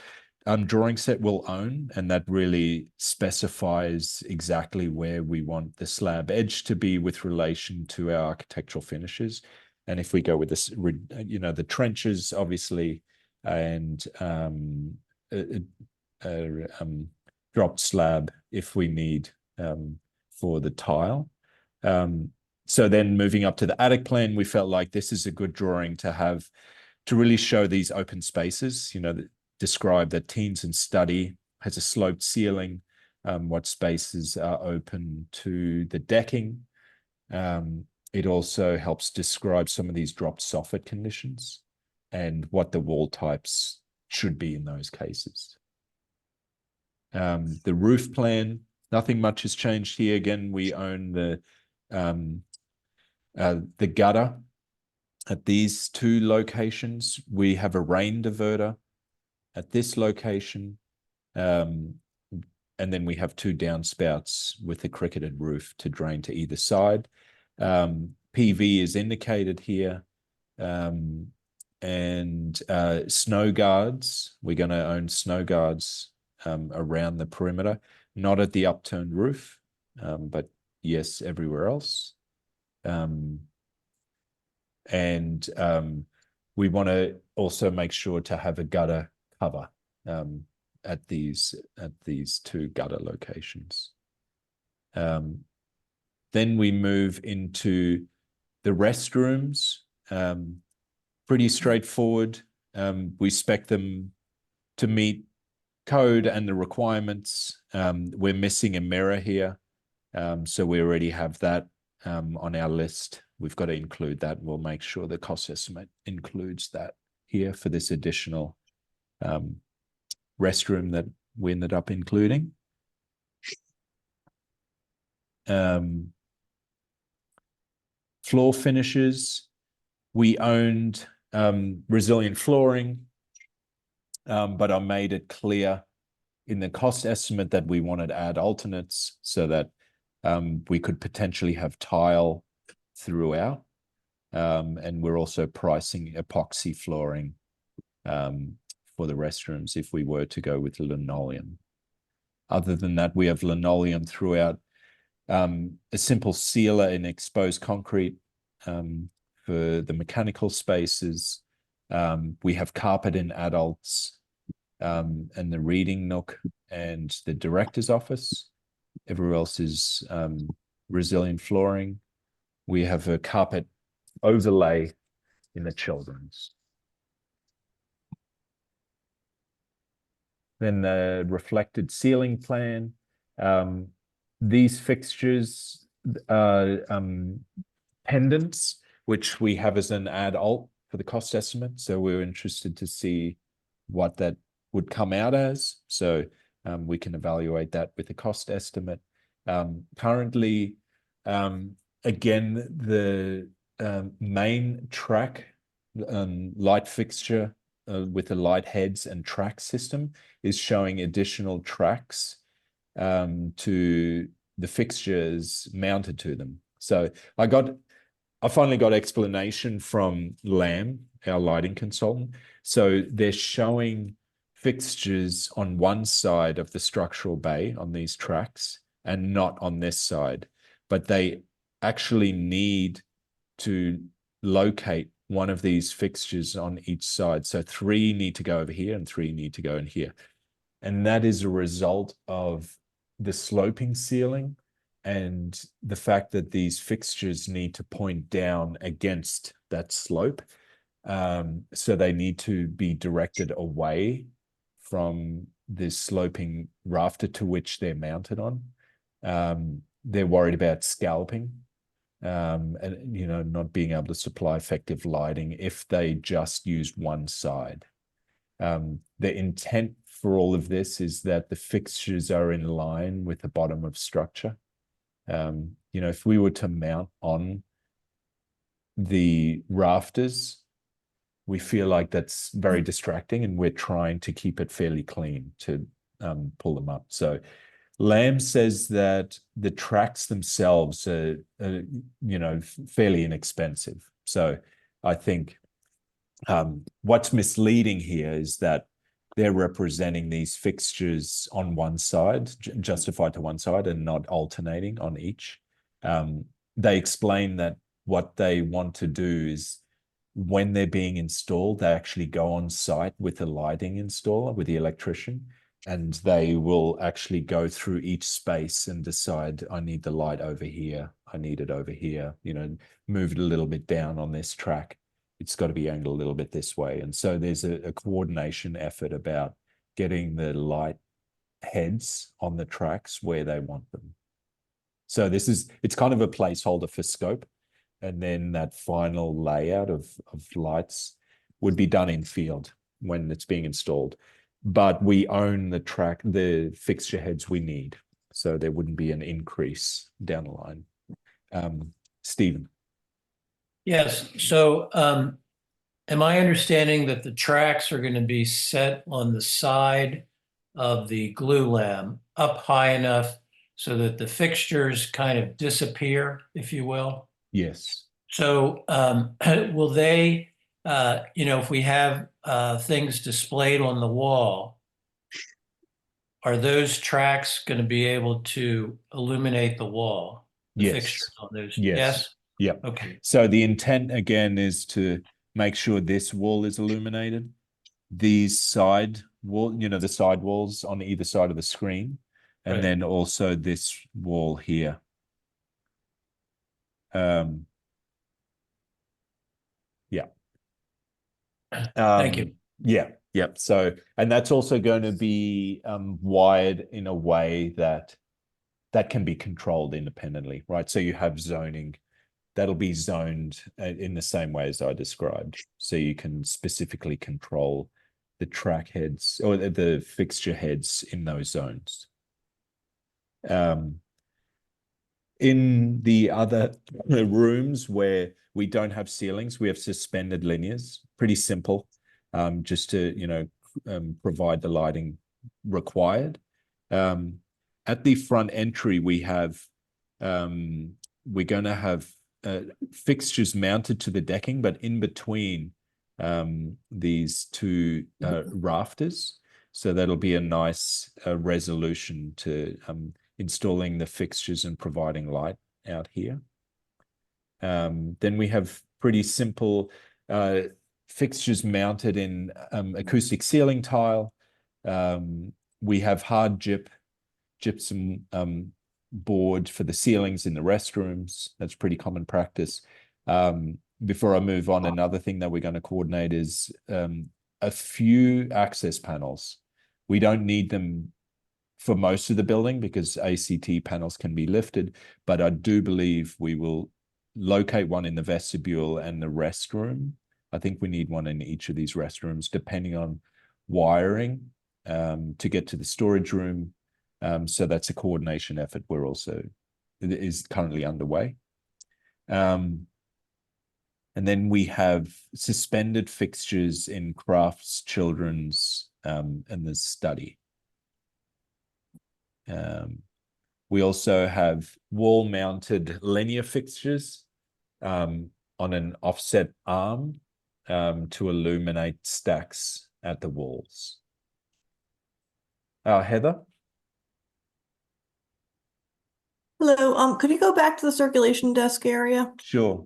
drawing set will own, and that really specifies exactly where we want the slab edge to be with relation to our architectural finishes. And if we go with this, you know, the trenches, obviously, and dropped slab if we need for the tile. So then moving up to the attic plan, we felt like this is a good drawing to have to really show these open spaces, you know, describe that teens and study has a sloped ceiling, what spaces are open to the decking. It also helps describe some of these dropped soffit conditions and what the wall types should be in those cases. The roof plan, nothing much has changed here. Again, we own the gutter at these two locations. We have a rain diverter at this location. And then we have two downspouts with a cricketed roof to drain to either side. PV is indicated here. And snow guards, we're going to own snow guards around the perimeter, not at the upturned roof, but yes, everywhere else. And we want to also make sure to have a gutter cover at these two gutter locations. Then we move into the restrooms. Pretty straightforward. We spec them to meet code and the requirements. We're missing a mirror here. So we already have that on our list. We've got to include that. We'll make sure the cost estimate includes that here for this additional restroom that we ended up including. Floor finishes. We owned resilient flooring, but I made it clear in the cost estimate that we wanted to add alternates so that we could potentially have tile throughout. And we're also pricing epoxy flooring for the restrooms if we were to go with linoleum. Other than that, we have linoleum throughout, a simple sealer in exposed concrete for the mechanical spaces. We have carpet in adults and the reading nook and the director's office. Everywhere else is resilient flooring. We have a carpet overlay in the children's. Then the reflected ceiling plan. These fixtures are pendants, which we have as an add alt for the cost estimate. So we're interested to see what that would come out as. So we can evaluate that with the cost estimate. Currently, again, the main track light fixture with the light heads and track system is showing additional tracks to the fixtures mounted to them. So I finally got explanation from Lamb, our lighting consultant. So they're showing fixtures on one side of the structural bay on these tracks and not on this side, but they actually need to locate one of these fixtures on each side. So 3 need to go over here and 3 need to go in here. And that is a result of the sloping ceiling and the fact that these fixtures need to point down against that slope. So they need to be directed away from this sloping rafter to which they're mounted on. They're worried about scalping and not being able to supply effective lighting if they just used one side. The intent for all of this is that the fixtures are in line with the bottom of structure. If we were to mount on the rafters, we feel like that's very distracting, and we're trying to keep it fairly clean to pull them up. So Lamb says that the tracks themselves are fairly inexpensive. So I think what's misleading here is that they're representing these fixtures on one side, justified to one side, and not alternating on each. They explain that what they want to do is when they're being installed, they actually go on site with the lighting installer, with the electrician, and they will actually go through each space and decide, I need the light over here, I need it over here, move it a little bit down on this track. It's got to be angled a little bit this way. And so there's a coordination effort about getting the light heads on the tracks where they want them. So it's kind of a placeholder for scope. And then that final layout of lights would be done in field when it's being installed. but we own the fixture heads we need. So there wouldn't be an increase down the line. Stephen. Yes, so am I understanding that the tracks are going to be set on the side of the glue lamb up high enough so that the fixtures kind of disappear, if you will? Yes. So will they, if we have things displayed on the wall, are those tracks going to be able to illuminate the wall? The Yes. fixtures on those? Yes. Yes? Yep. Okay. So the intent again is to make sure this wall is illuminated. These side wall, the side walls on either side of the screen, and Right. then also this wall here. Yeah. Thank you. Yeah. Yep. So, and that's also going to be wired in a way that can be controlled independently, right? So you have zoning that'll be zoned in the same way as I described. So you can specifically control the track heads or the fixture heads in those zones. In the other rooms where we don't have ceilings, we have suspended linears, pretty simple, just to, provide the lighting required. At the front entry, we have, we're going to have fixtures mounted to the decking, but in between these two rafters. So that'll be a nice resolution to installing the fixtures and providing light out here. Then we have pretty simple fixtures mounted in acoustic ceiling tile. We have hard gypsum board for the ceilings in the restrooms. That's pretty common practice. Before I move on, another thing that we're going to coordinate is a few access panels. We don't need them for most of the building because ACT panels can be lifted, but I do believe we will locate one in the vestibule and the restroom. I think we need one in each of these restrooms, depending on wiring to get to the storage room. So that's a coordination effort is currently underway. And then we have suspended fixtures in crafts, children's, and the study. We also have wall-mounted linear fixtures on an offset arm to illuminate stacks at the walls. Heather? Hello, could you go back to the circulation desk area? Sure.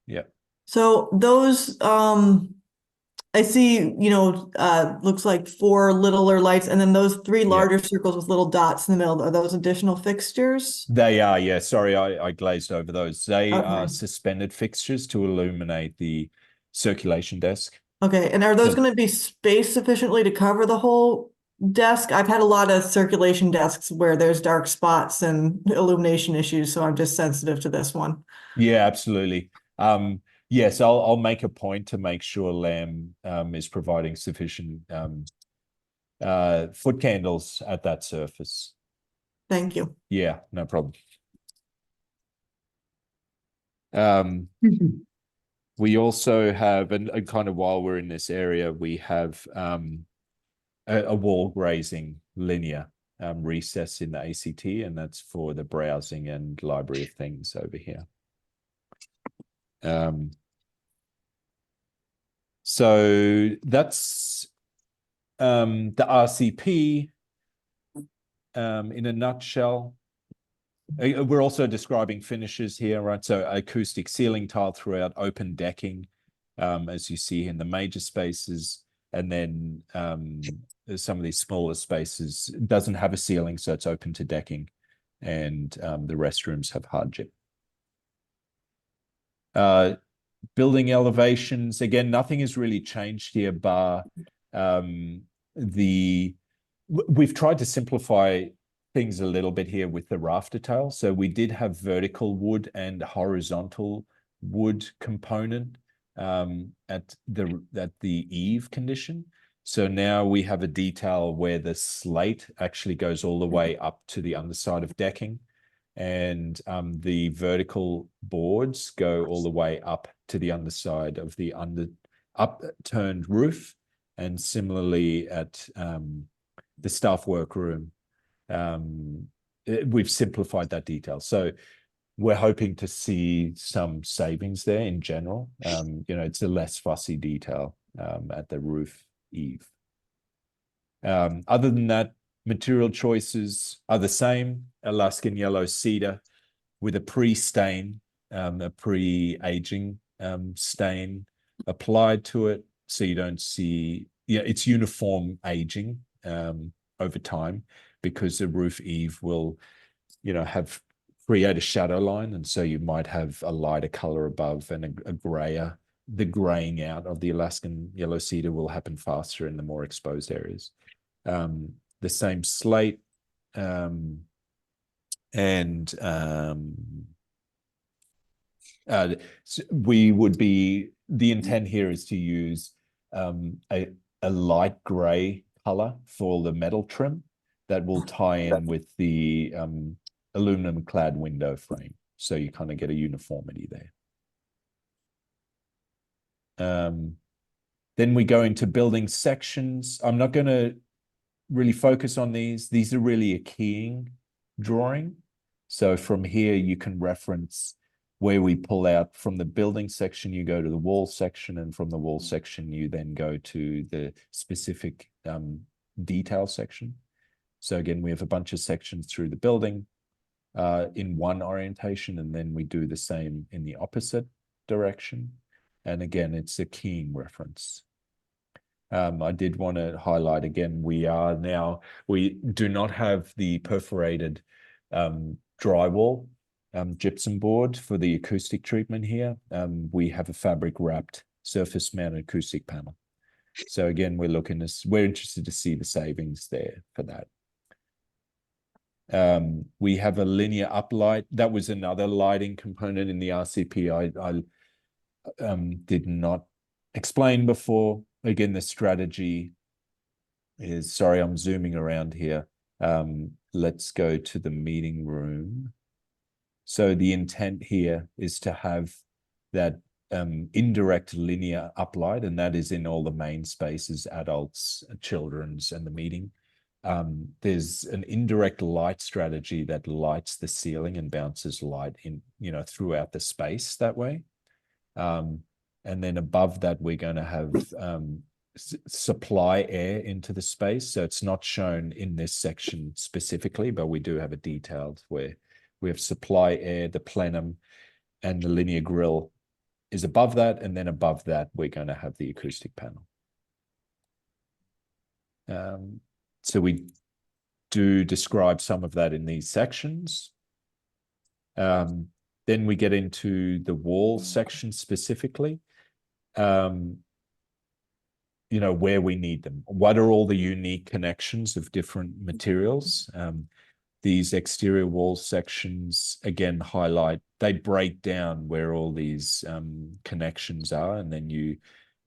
Yeah. So those, I see, looks like 4 littler lights and then those 3 larger circles with little dots in the middle. Are those additional fixtures? They are, yeah. Sorry, I glazed over those. They are Okay. suspended fixtures to illuminate the circulation desk. Okay, and are those So- going to be spaced sufficiently to cover the whole desk? I've had a lot of circulation desks where there's dark spots and illumination issues, so I'm just sensitive to this one. Yeah, absolutely. Yes, I'll make a point to make sure Lamb is providing sufficient foot candles at that surface. Thank you. Yeah, no problem. We also have, and kind of while we're in this area, we have a wall grazing linear recess in the ACT, and that's for the browsing and library of things over here. So that's the RCP in a nutshell. We're also describing finishes here, right? So acoustic ceiling tile throughout, open decking, as you see in the major spaces, and then some of these smaller spaces doesn't have a ceiling, so it's open to decking, and the restrooms have hardship. Building elevations, again, nothing has really changed here, bar we've tried to simplify things a little bit here with the rafter tail. So we did have vertical wood and horizontal wood component at the eave condition. So now we have a detail where the slate actually goes all the way up to the underside of decking, and the vertical boards go all the way up to the underside of the upturned roof, and similarly at the staff workroom. We've simplified that detail. So we're hoping to see some savings there in general. It's a less fussy detail at the roof eave. Other than that, material choices are the same. Alaskan yellow cedar with a pre-stain, a pre-aging stain applied to it. So you don't see, it's uniform aging over time, because the roof eave will, create a shadow line. And so you might have a lighter color above and a grayer. The graying out of the Alaskan yellow cedar will happen faster in the more exposed areas. The same slate, the intent here is to use a light gray color for the metal trim that will tie in with the aluminum clad window frame. So you kind of get a uniformity there. Then we go into building sections. I'm not going to really focus on these. These are really a keying drawing. So from here, you can reference where we pull out from the building section, you go to the wall section, and from the wall section, you then go to the specific detail section. So again, we have a bunch of sections through the building in one orientation, and then we do the same in the opposite direction. And again, it's a keying reference. I did want to highlight again, we do not have the perforated drywall gypsum board for the acoustic treatment here. We have a fabric wrapped surface mounted acoustic panel. So again, we're interested to see the savings there for that. We have a linear uplight. That was another lighting component in the RCP I did not explain before. Again, the strategy is, sorry, I'm zooming around here. Let's go to the meeting room. So the intent here is to have that indirect linear uplight, and that is in all the main spaces, adults, children's, and the meeting. There's an indirect light strategy that lights the ceiling and bounces light in, throughout the space that way. And then above that, we're going to have supply air into the space. So it's not shown in this section specifically, but we do have a detailed where we have supply air, the plenum, and the linear grille is above that. And then above that, we're going to have the acoustic panel. So we do describe some of that in these sections. Then we get into the wall section specifically. Where we need them. What are all the unique connections of different materials? These exterior wall sections, again, they break down where all these connections are, and then you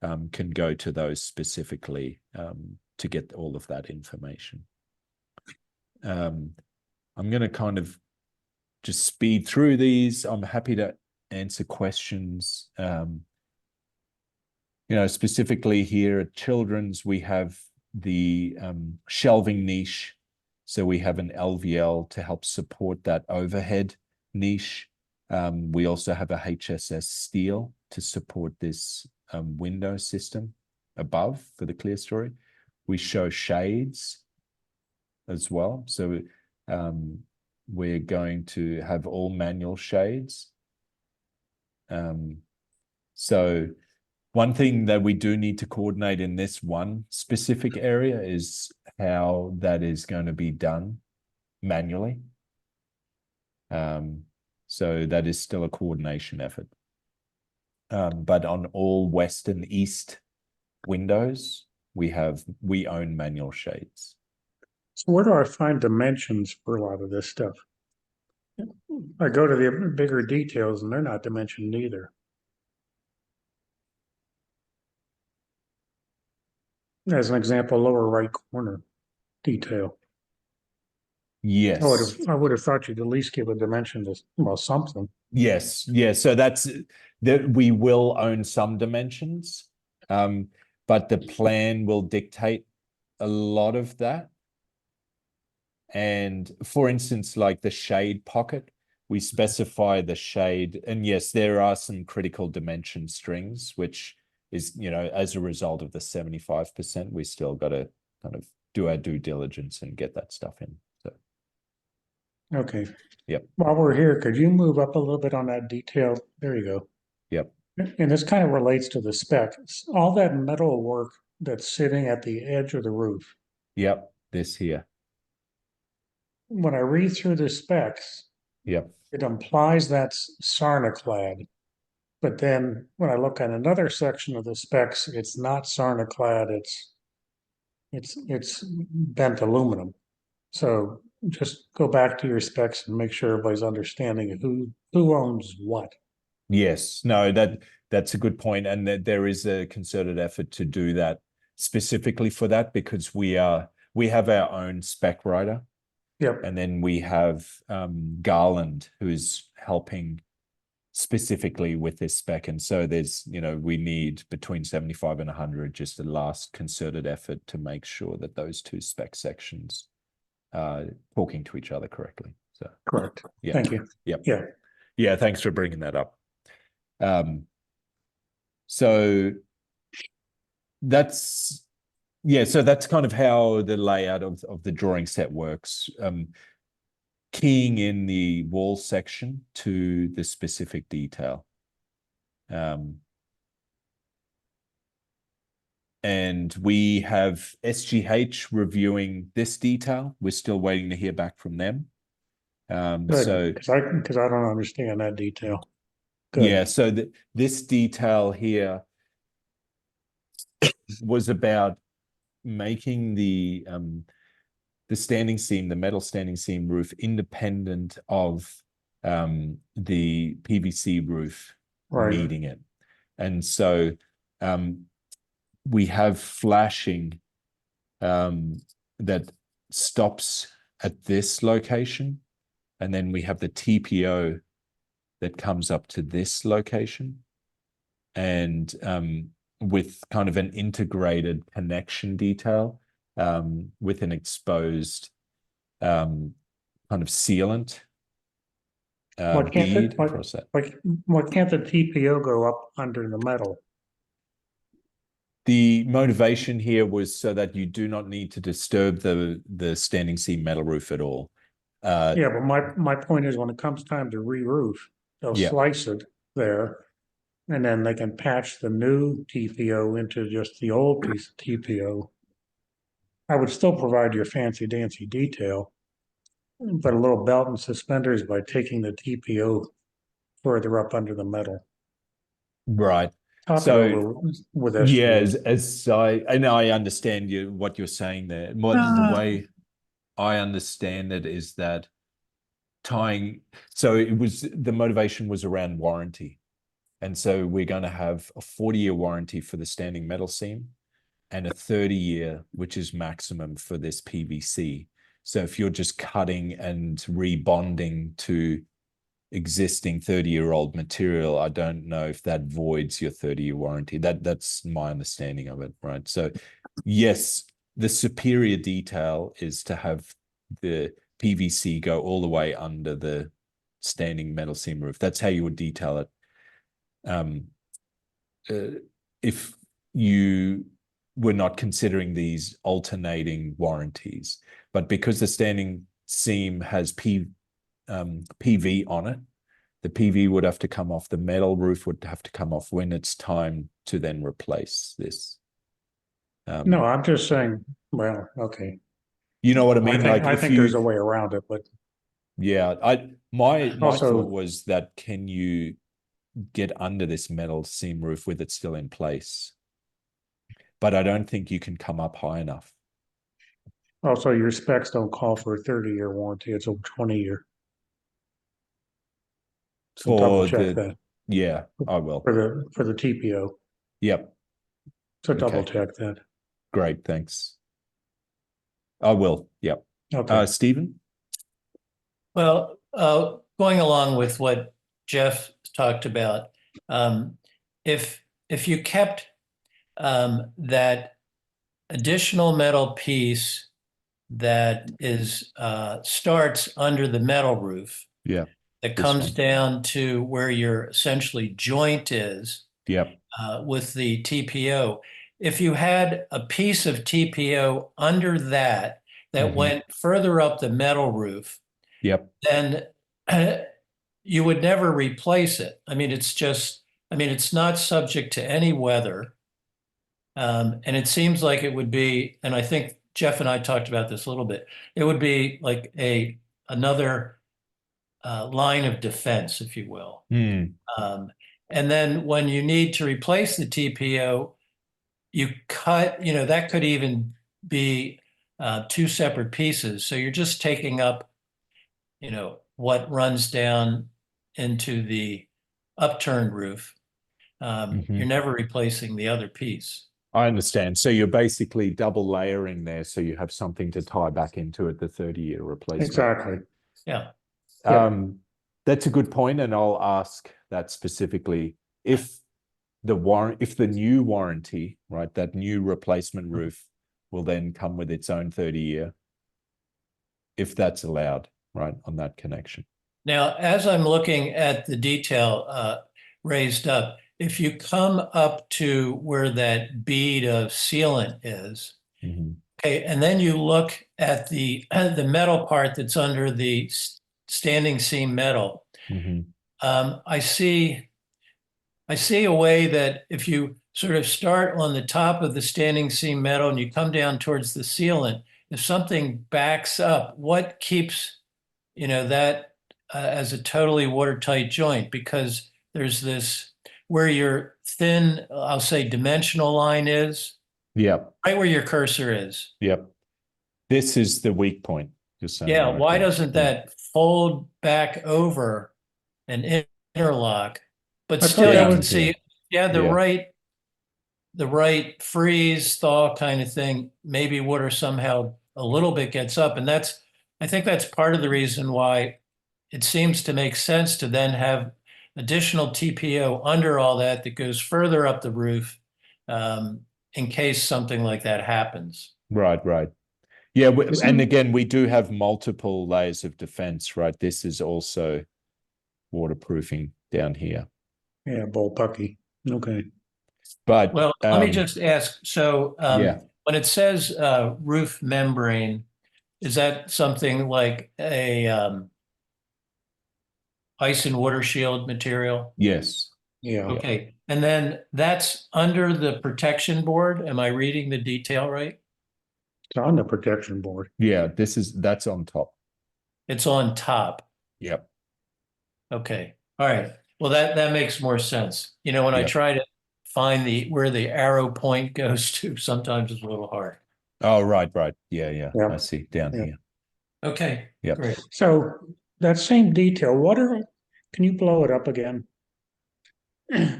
can go to those specifically to get all of that information. I'm going to kind of just speed through these. I'm happy to answer questions. Specifically here at Children's, we have the shelving niche. So we have an LVL to help support that overhead niche. We also have a HSS steel to support this window system above for the clear story. We show shades as well. So we're going to have all manual shades. So one thing that we do need to coordinate in this one specific area is how that is going to be done manually. So that is still a coordination effort. But on all west and east windows, we own manual shades. So where do I find dimensions for a lot of this stuff? I go to the bigger details and they're not dimensioned either. as an example, lower right corner detail. Yes. I would have thought you'd at least give a dimension to, well, something. Yes. Yeah. So that's that we will own some dimensions, but the plan will dictate a lot of that. And for instance, like the shade pocket, we specify the shade, and yes, there are some critical dimension strings, which is, you know, as a result of the 75%, we still got to kind of do our due diligence and get that stuff in. So, Okay. Yep. While we're here, could you move up a little bit on that detail? There you go. Yep. And this kind of relates to the spec. All that metal work that's sitting at the edge of the roof. Yep. This here. When I read through the specs, Yep. it implies that's Sarnaclad. But then when I look at another section of the specs, it's not Sarnaclad, it's bent aluminum. So just go back to your specs and make sure everybody's understanding of who owns what. Yes, no, that's a good point, and that there is a concerted effort to do that specifically for that, because we have our own spec writer, Yep. and then we have Garland, who's helping specifically with this spec, and so there's, you know, we need between 75 and 100, just a last concerted effort to make sure that those two spec sections are talking to each other correctly. So Correct. yeah. Thank you. Yep. Yeah. Yeah, thanks for bringing that up. So that's, yeah, so that's kind of how the layout of the drawing set works. Keying in the wall section to the specific detail. And we have SGH reviewing this detail. We're still waiting to hear back from them. Good, So because I don't understand that detail. Good. Yeah, so this detail here was about making the standing seam, the metal standing seam roof, independent of the PVC roof Right. meeting it. And so we have flashing that stops at this location, and then we have the TPO that comes up to this location, and with kind of an integrated connection detail with an exposed kind of sealant bead across that. Why can't the TPO go up under the metal? The motivation here was so that you do not need to disturb the standing seam metal roof at all. Yeah, but my point is, when it comes time to re-roof, they'll Yeah. slice it there, and then they can patch the new TPO into just the old piece of TPO. I would still provide your fancy dancy detail, but a little belt and suspenders by taking the TPO further up under the metal. Right. Talk So, it over with yeah, SGH. as I know, I understand what you're saying there. The way I understand it is that so the motivation was around warranty. And so we're going to have a 40-year warranty for the standing metal seam and a 30-year, which is maximum for this PVC. So if you're just cutting and rebonding to existing 30-year-old material, I don't know if that voids your 30-year warranty. That's my understanding of it, right? So yes, the superior detail is to have the PVC go all the way under the standing metal seam roof. That's how you would detail it. If you were not considering these alternating warranties, but because the standing seam has PV on it, the PV would have to come off, the metal roof would have to come off when it's time to then replace this. No, I'm just saying, well, okay. You know what I mean? I think there's a way around it, but yeah, my Also- thought was that, can you get under this metal seam roof with it still in place? But I don't think you can come up high enough. also your specs don't call for a 30-year warranty, it's a 20-year. So double check that Yeah, I will. for the TPO. Yep. So double Okay. check that. Great, thanks. I will. Yep. Okay, Stephen? Well, going along with what Jeff talked about, if you kept that additional metal piece that is starts under the metal roof Yeah. that This comes one. down to where your essentially joint is Yep. with the TPO. If you had a piece of TPO under that Mhm. went further up the metal roof, Yep. then you would never replace it. I mean, it's not subject to any weather. And it seems like it would be, and I think Jeff and I talked about this a little bit, it would be like another line of defense, if you will. Hmm. And then when you need to replace the TPO, you cut, that could even be two separate pieces. So you're just taking up, what runs down into the upturned roof. You're never replacing the other piece. I understand. So you're basically double layering there, so you have something to tie back into it, the 30-year replacement. exactly. Yeah. That's a good point, and I'll ask that specifically. If the new warranty, right, that new replacement roof will then come with its own 30-year, if that's allowed, right, on that connection. Now, as I'm looking at the detail raised up, if you come up to where that bead of sealant is, okay, and then you look at the metal part that's under the standing seam metal, I see a way that if you sort of start on the top of the standing seam metal and you come down towards the sealant, if something backs up, what keeps that as a totally watertight joint? Because there's this where your thin, I'll say, dimensional line is. Yep. Right where your cursor is. Yep. This is the weak point. You're saying, Yeah. right? Why doesn't that fold back over and interlock? But I thought still, that you can was- see, the right freeze thaw kind of thing. Maybe water somehow a little bit gets up, and I think that's part of the reason why it seems to make sense to then have additional TPO under all that goes further up the roof in case something like that happens. Right. Yeah, and again, we do have multiple layers of defense, right? This is also waterproofing down here. Yeah, bullpucky. Okay. But well, let me just ask. So when it says roof membrane, is that something like a ice and water shield material? Yes. Yeah. Okay. And then that's under the protection board. Am I reading the detail right? It's on the protection board. Yeah, that's on top. It's on top. Yep. Okay. All right. Well, that makes more sense. When I try to find where the arrow point goes to, sometimes it's a little hard. Oh, right. Yeah. I see down here. Okay. Yeah. Great. So that same detail, can you blow it up again?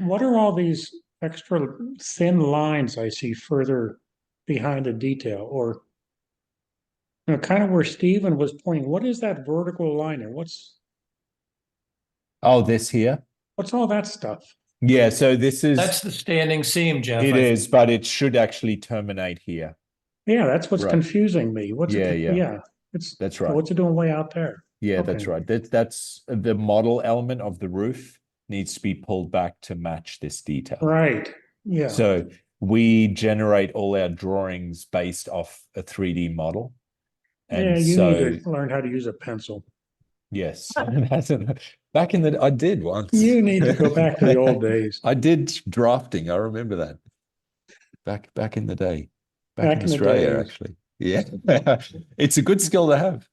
What are all these extra thin lines I see further behind the detail? Or kind of where Stephen was pointing, what is that vertical line there? What's this here? What's all that stuff? Yeah, so that's the standing seam, Jeff. It is, but it should actually terminate here. Yeah, that's what's confusing me. That's right. What's it doing way out there? Yeah, that's right. That's the model element of the roof needs to be pulled back to match this detail. Right. Yeah. So we generate all our drawings based off a 3D model. And you need to learn how to use a pencil. Yes. Back in I did once. You need to go back to the old days. I did drafting. I remember that. Back in the day. Back in Australia, actually. Yeah. It's a good skill to have.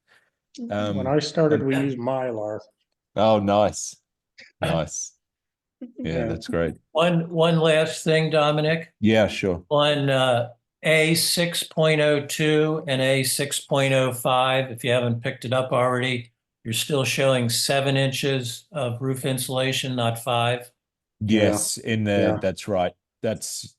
When I started, we used Mylar. Oh, nice. Yeah, that's great. One last thing, Dominic. Yeah, sure. On A 6.02 and A 6.05, if you haven't picked it up already, you're still showing 7 inches of roof insulation, not 5. Yes, that's right. That's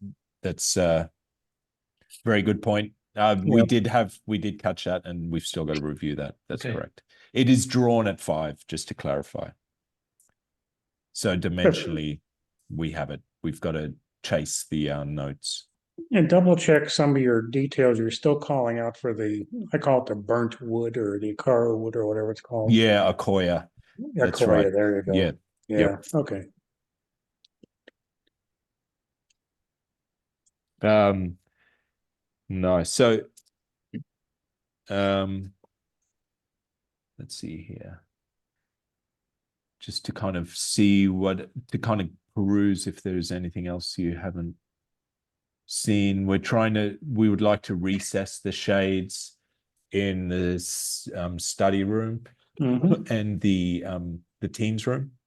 Very good point. We Yep. did catch that, and we've still got to review that. That's Okay. correct. It is drawn at 5, just to clarify. So dimensionally, we have it. We've got to chase the notes. And double check some of your details. You're still calling out for I call it the burnt wood or the Akara wood or whatever it's called. Yeah, Akoya. That's Akoya, right. there you go. Yeah. Yeah, Yep. okay. Nice. So, let's see here. Just to kind of see to kind of peruse if there's anything else you haven't seen. We would like to recess the shades in this study room Mhm. and the teams room.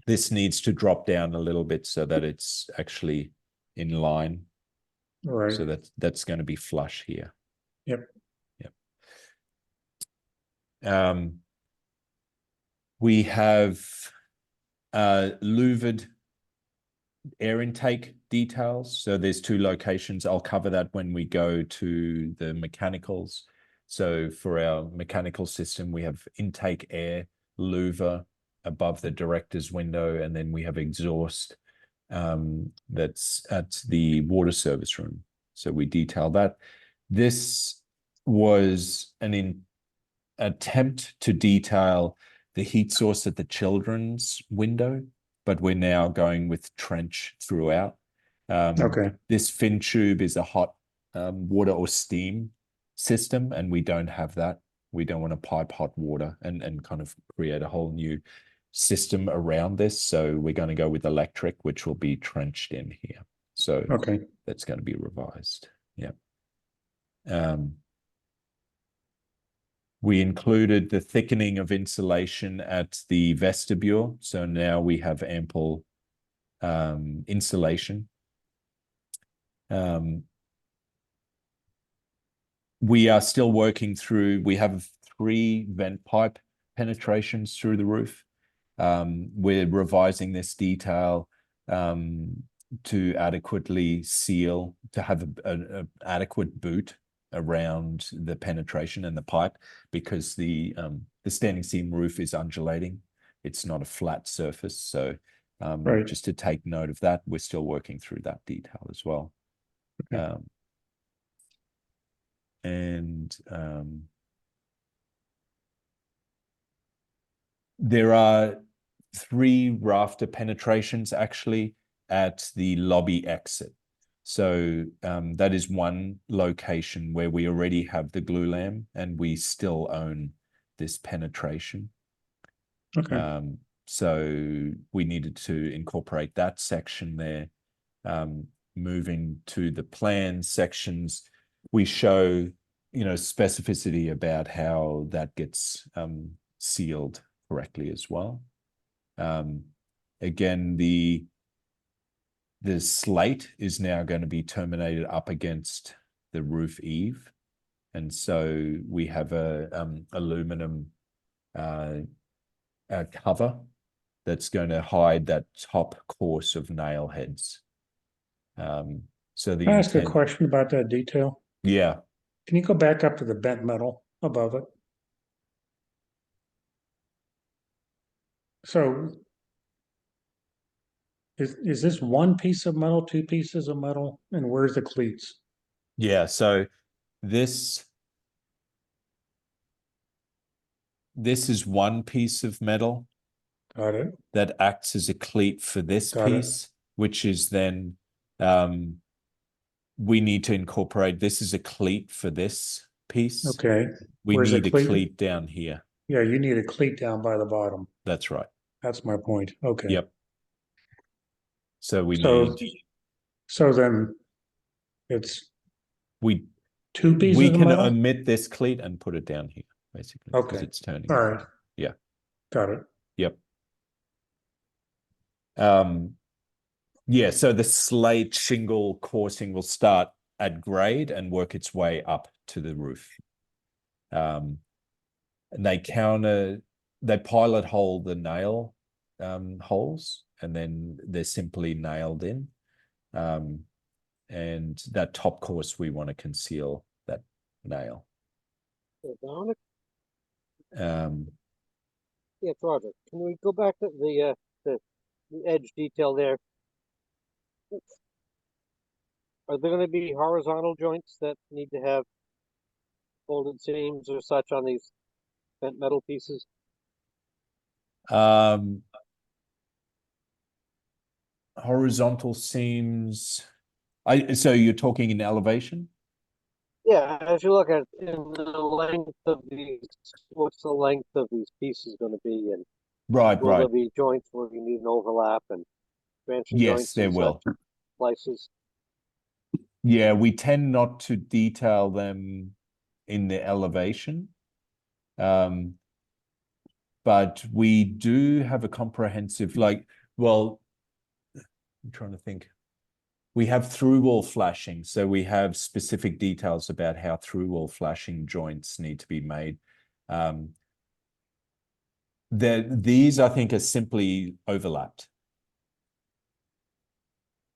This needs to drop down a little bit so that it's actually in line. All right. So that's going to be flush here. Yep. We have louvered air intake details. So there's 2 locations. I'll cover that when we go to the mechanicals. So for our mechanical system, we have intake air louver above the director's window, and then we have exhaust that's at the water service room. So we detail that. This was an attempt to detail the heat source at the children's window, but we're now going with trench throughout. Okay. This fin tube is a hot water or steam system, and we don't have that. We don't want to pipe hot water and kind of create a whole new system around this. So we're going to go with electric, which will be trenched in here. So Okay. that's going to be revised. Yeah. We included the thickening of insulation at the vestibule. So now we have ample insulation. We are still working through, we have 3 vent pipe penetrations through the roof. We're revising this detail to adequately seal, to have an adequate boot around the penetration and the pipe, because the standing seam roof is undulating. It's not a flat surface. So Right. just to take note of that, we're still working through that detail as well. Okay. There are 3 rafter penetrations actually at the lobby exit. So that is one location where we already have the glue lam and we still own this penetration. Okay. So we needed to incorporate that section there. Moving to the plan sections, we show, specificity about how that gets sealed correctly as well. Again, the slate is now going to be terminated up against the roof eave, and so we have a aluminum cover that's going to hide that top course of nail heads. So the Can I ask a intent, question about that detail? yeah, Can you go back up to the bent metal above it? So is this one piece of metal, 2 pieces of metal, and where's the cleats? yeah. So this is one piece of metal Got it. that acts as a cleat for this Got it. piece, which is then we need to incorporate. This is a cleat for this piece. Okay. We Where's the need a cleat? cleat down here. Yeah, you need a cleat down by the bottom. That's right. That's my point. Okay. Yep. So we So, need so then it's we 2 pieces we of can metal? omit this cleat and put it down here, basically, because Okay. it's turning. All right. Yeah. Got it. Yep. Yeah, so the slate shingle coursing will start at grade and work its way up to the roof. And they pilot hole the nail holes, and then they're simply nailed in. and that top course we want to conceal that nail. Dominic? Um, Yeah, it's Roger. Can we go back to the edge detail there? Are there going to be horizontal joints that need to have folded seams or such on these bent metal pieces? Horizontal seams. So you're talking in elevation? Yeah, as you look at in the length of these, what's the length of these pieces going to be, and Right, will there right. be joints where you need an overlap and expansion Yes, joints there and will. such slices? Yeah, we tend not to detail them in the elevation. But we do have a comprehensive, well, I'm trying to think. We have through-wall flashing, so we have specific details about how through-wall flashing joints need to be made. These, I think, are simply overlapped.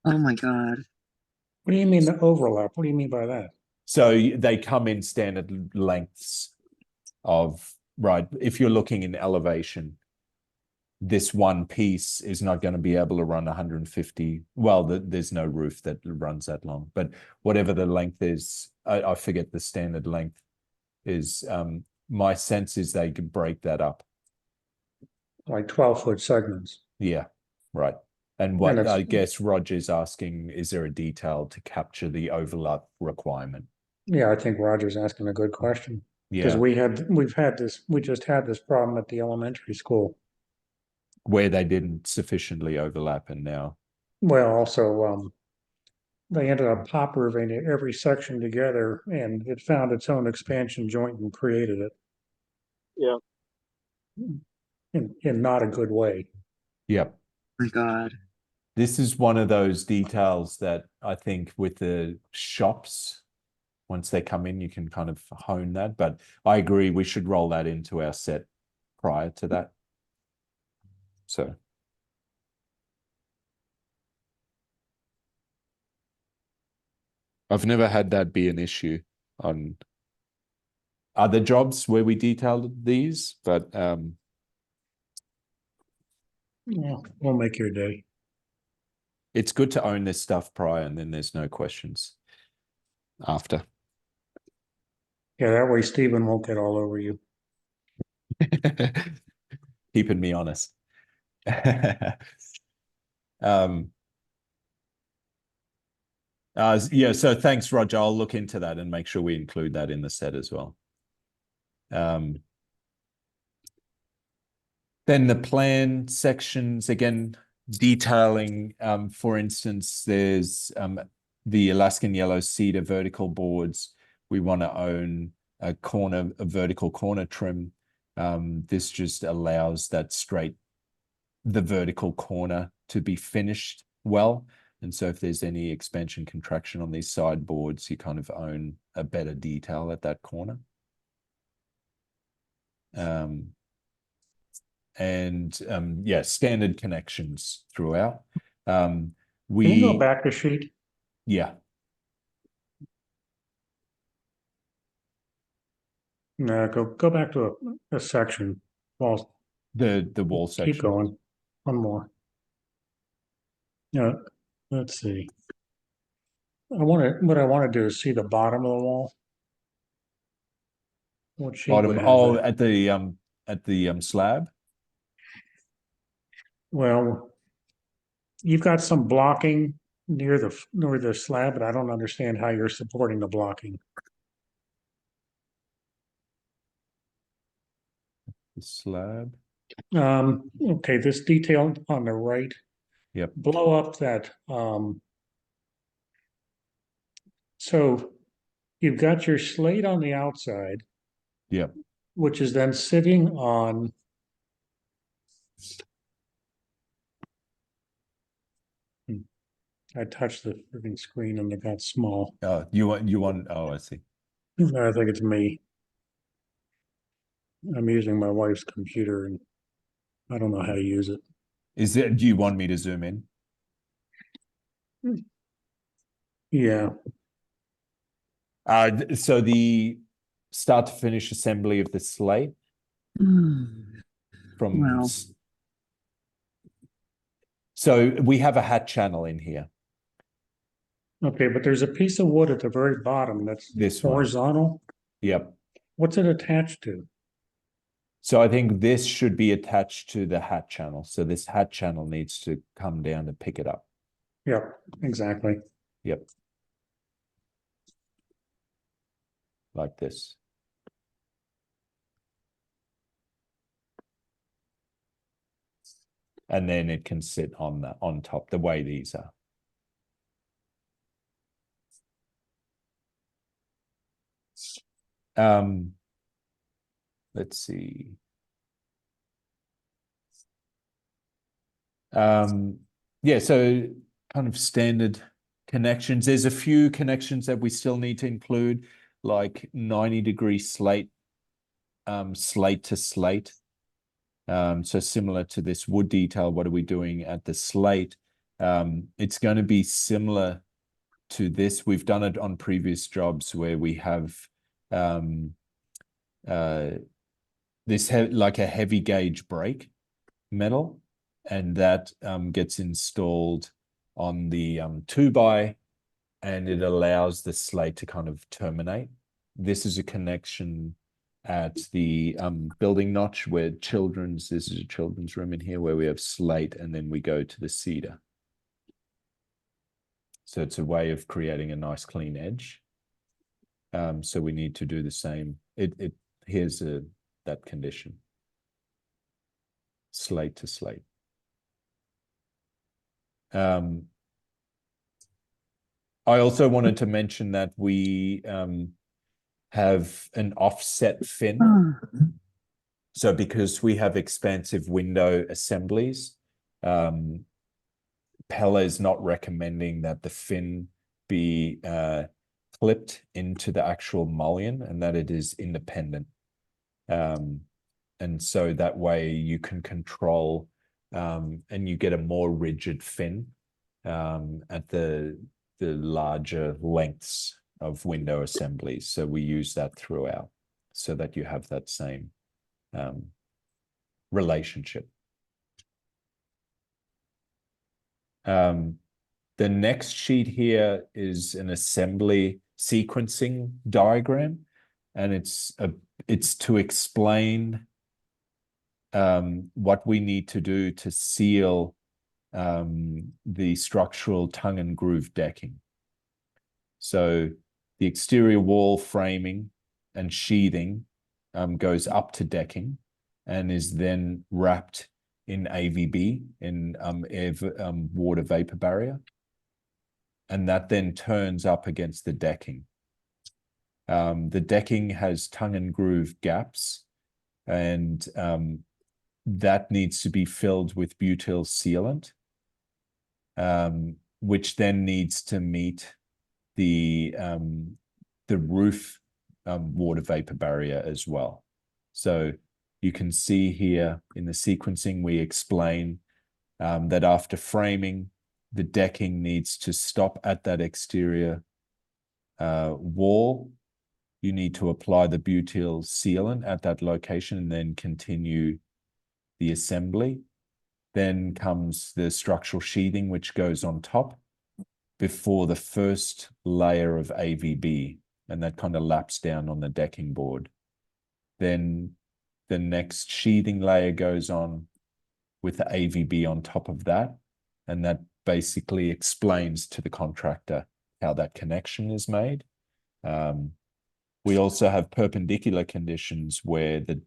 Oh my God. What do you mean the overlap? What do you mean by that? So they come in standard lengths of, right, if you're looking in elevation, this one piece is not going to be able to run 150. Well, there's no roof that runs that long, but whatever the length is, I forget the standard length is. My sense is they could break that up. Like 12-foot segments. Yeah, right. And what I guess Roger's asking, is there a detail to capture the overlap requirement? Yeah, I think Roger's asking a good question. Because Yeah, we just had this problem at the elementary school. where they didn't sufficiently overlap, and now. Well, also, they ended up pop roofing every section together, and it found its own expansion joint and created it Yeah. in not a good way. Yep. Oh my God. This is one of those details that I think with the shops, once they come in, you can kind of hone that. But I agree, we should roll that into our set prior to that. So. I've never had that be an issue on other jobs where we detailed these, but Yeah, we'll make your day. it's good to own this stuff prior, and then there's no questions after. Yeah, that way Stephen won't get all over you. Keeping me honest. Yeah, so thanks, Roger. I'll look into that and make sure we include that in the set as well. Then the plan sections, again, detailing, for instance, there's the Alaskan yellow cedar vertical boards. We want to own a vertical corner trim. This just allows that the vertical corner to be finished well. And so if there's any expansion contraction on these side boards, you kind of own a better detail at that corner. Yeah, standard connections throughout. Can you go back a sheet? Yeah. No, go back to a section. Well, The wall section. keep going. One more. Yeah, let's see. What I want to do is see the bottom of the wall. What sheet would Bottom. have Oh, that? at the slab. Well, you've got some blocking near the slab, but I don't understand how you're supporting the blocking. The slab. Okay, this detail on the right. Yep. Blow up that. So you've got your slate on the outside. Yep. Which is then sitting on. I touched the freaking screen and it got small. Oh, you want, oh, I see. I think it's me. I'm using my wife's computer and I don't know how to use it. Do you want me to zoom in? Yeah, So the start to finish assembly of the slate from Wow. so we have a hat channel in here. okay, but there's a piece of wood at the very bottom that's This one. horizontal. Yep. What's it attached to? So I think this should be attached to the hat channel. So this hat channel needs to come down and pick it up. Yeah, exactly. Yep. Like this. And then it can sit on top the way these are. Let's see. Yeah, so kind of standard connections. There's a few connections that we still need to include, like 90-degree slate, slate to slate. So similar to this wood detail, what are we doing at the slate? It's going to be similar to this. We've done it on previous jobs where we have this like a heavy gauge brake metal, and that gets installed on the 2x, and it allows the slate to kind of terminate. This is a connection at the building notch where this is a children's room in here where we have slate, and then we go to the cedar. So it's a way of creating a nice clean edge. So we need to do the same. Here's that condition. Slate to slate. I also wanted to mention that we have an offset fin. So because we have expansive window assemblies, Pella is not recommending that the fin be clipped into the actual mullion, and that it is independent. And so that way you can control and you get a more rigid fin at the larger lengths of window assemblies. So we use that throughout so that you have that same relationship. The next sheet here is an assembly sequencing diagram, and it's to explain what we need to do to seal the structural tongue and groove decking. So the exterior wall framing and sheathing goes up to decking and is then wrapped in AVB, in water vapor barrier. And that then turns up against the decking. The decking has tongue and groove gaps, and that needs to be filled with butyl sealant, which then needs to meet the roof water vapor barrier as well. So you can see here in the sequencing, we explain that after framing, the decking needs to stop at that exterior wall. You need to apply the butyl sealant at that location and then continue the assembly. Then comes the structural sheathing, which goes on top before the first layer of AVB, and that kind of laps down on the decking board. Then the next sheathing layer goes on with the AVB on top of that, and that basically explains to the contractor how that connection is made. We also have perpendicular conditions where the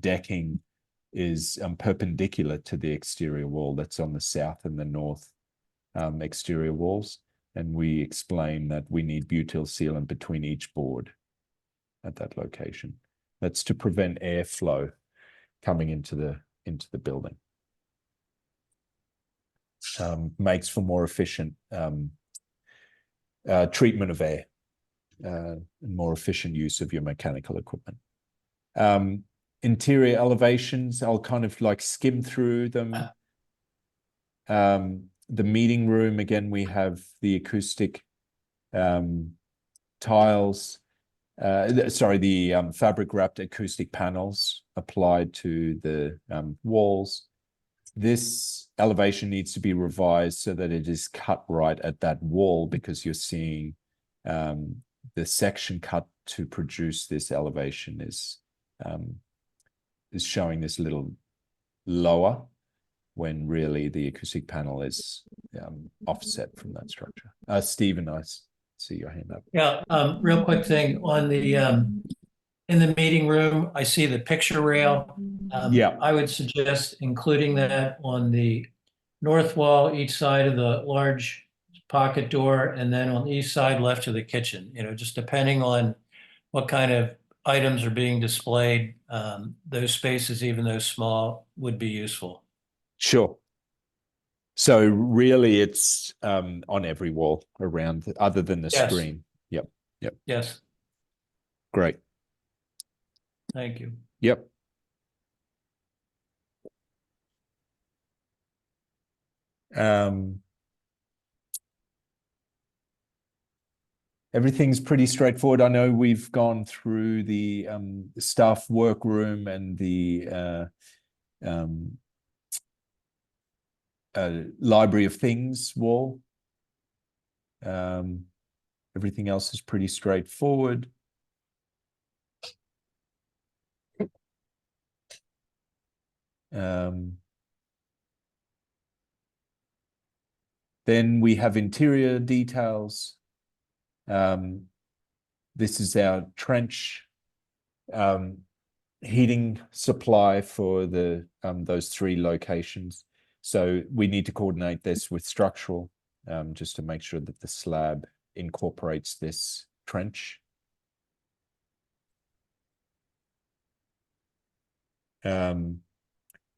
decking is perpendicular to the exterior wall that's on the south and the north exterior walls, and we explain that we need butyl sealant between each board at that location. That's to prevent airflow coming into the building. Makes for more efficient treatment of air and more efficient use of your mechanical equipment. Interior elevations, I'll kind of like skim through them. the meeting room, again, we have the acoustic tiles, the fabric wrapped acoustic panels applied to the walls. This elevation needs to be revised so that it is cut right at that wall, because you're seeing the section cut to produce this elevation is showing this little lower, when really the acoustic panel is offset from that structure. Stephen, I see your hand up. Yeah, real quick thing on the in the meeting room, I see the picture rail. Yeah. I would suggest including that on the north wall, each side of the large pocket door, and then on the east side left of the kitchen. You know, just depending on what kind of items are being displayed, those spaces, even though small, would be useful. Sure. So really it's on every wall around, other than the Yes. screen. Yep. Yes, Great. thank you. Yep. Everything's pretty straightforward. I know we've gone through the staff workroom and the library of things wall. Everything else is pretty straightforward. Then we have interior details. This is our trench heating supply for the those 3 locations. So we need to coordinate this with structural, just to make sure that the slab incorporates this trench.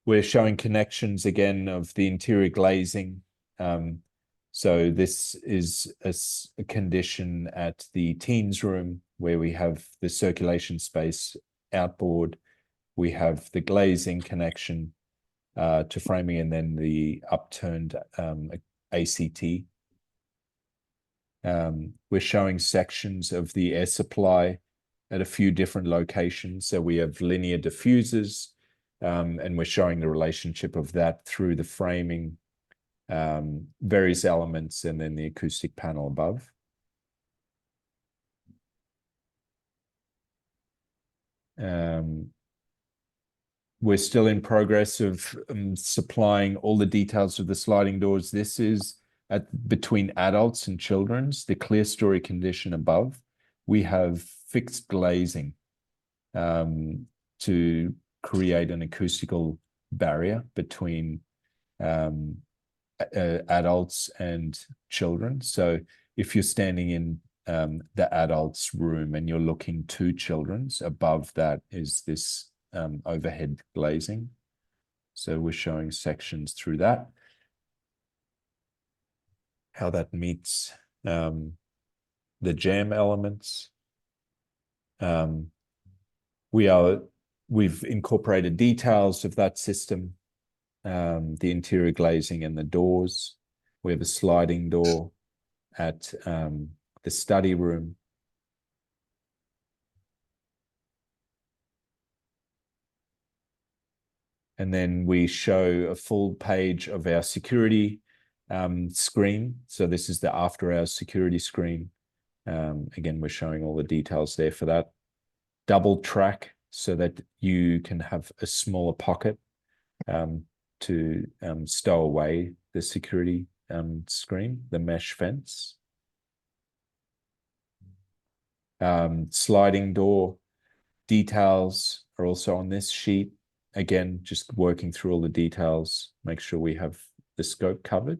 We're showing connections again of the interior glazing. So this is a condition at the teens room, where we have the circulation space outboard. We have the glazing connection to framing, and then the upturned ACT. We're showing sections of the air supply at a few different locations. So we have linear diffusers, and we're showing the relationship of that through the framing, various elements, and then the acoustic panel above. We're still in progress of supplying all the details of the sliding doors. This is between adults and children's, the clear story condition above. We have fixed glazing to create an acoustical barrier between adults and children. So if you're standing in the adults' room and you're looking to children's, above that is this overhead glazing. So we're showing sections through that, how that meets the jam elements. We've incorporated details of that system, the interior glazing and the doors. We have a sliding door at the study room. And then we show a full page of our security screen. So this is the after hours security screen. Again, we're showing all the details there for that. Double track, so that you can have a smaller pocket to stow away the security screen, the mesh fence. Sliding door details are also on this sheet. Again, just working through all the details, make sure we have the scope covered.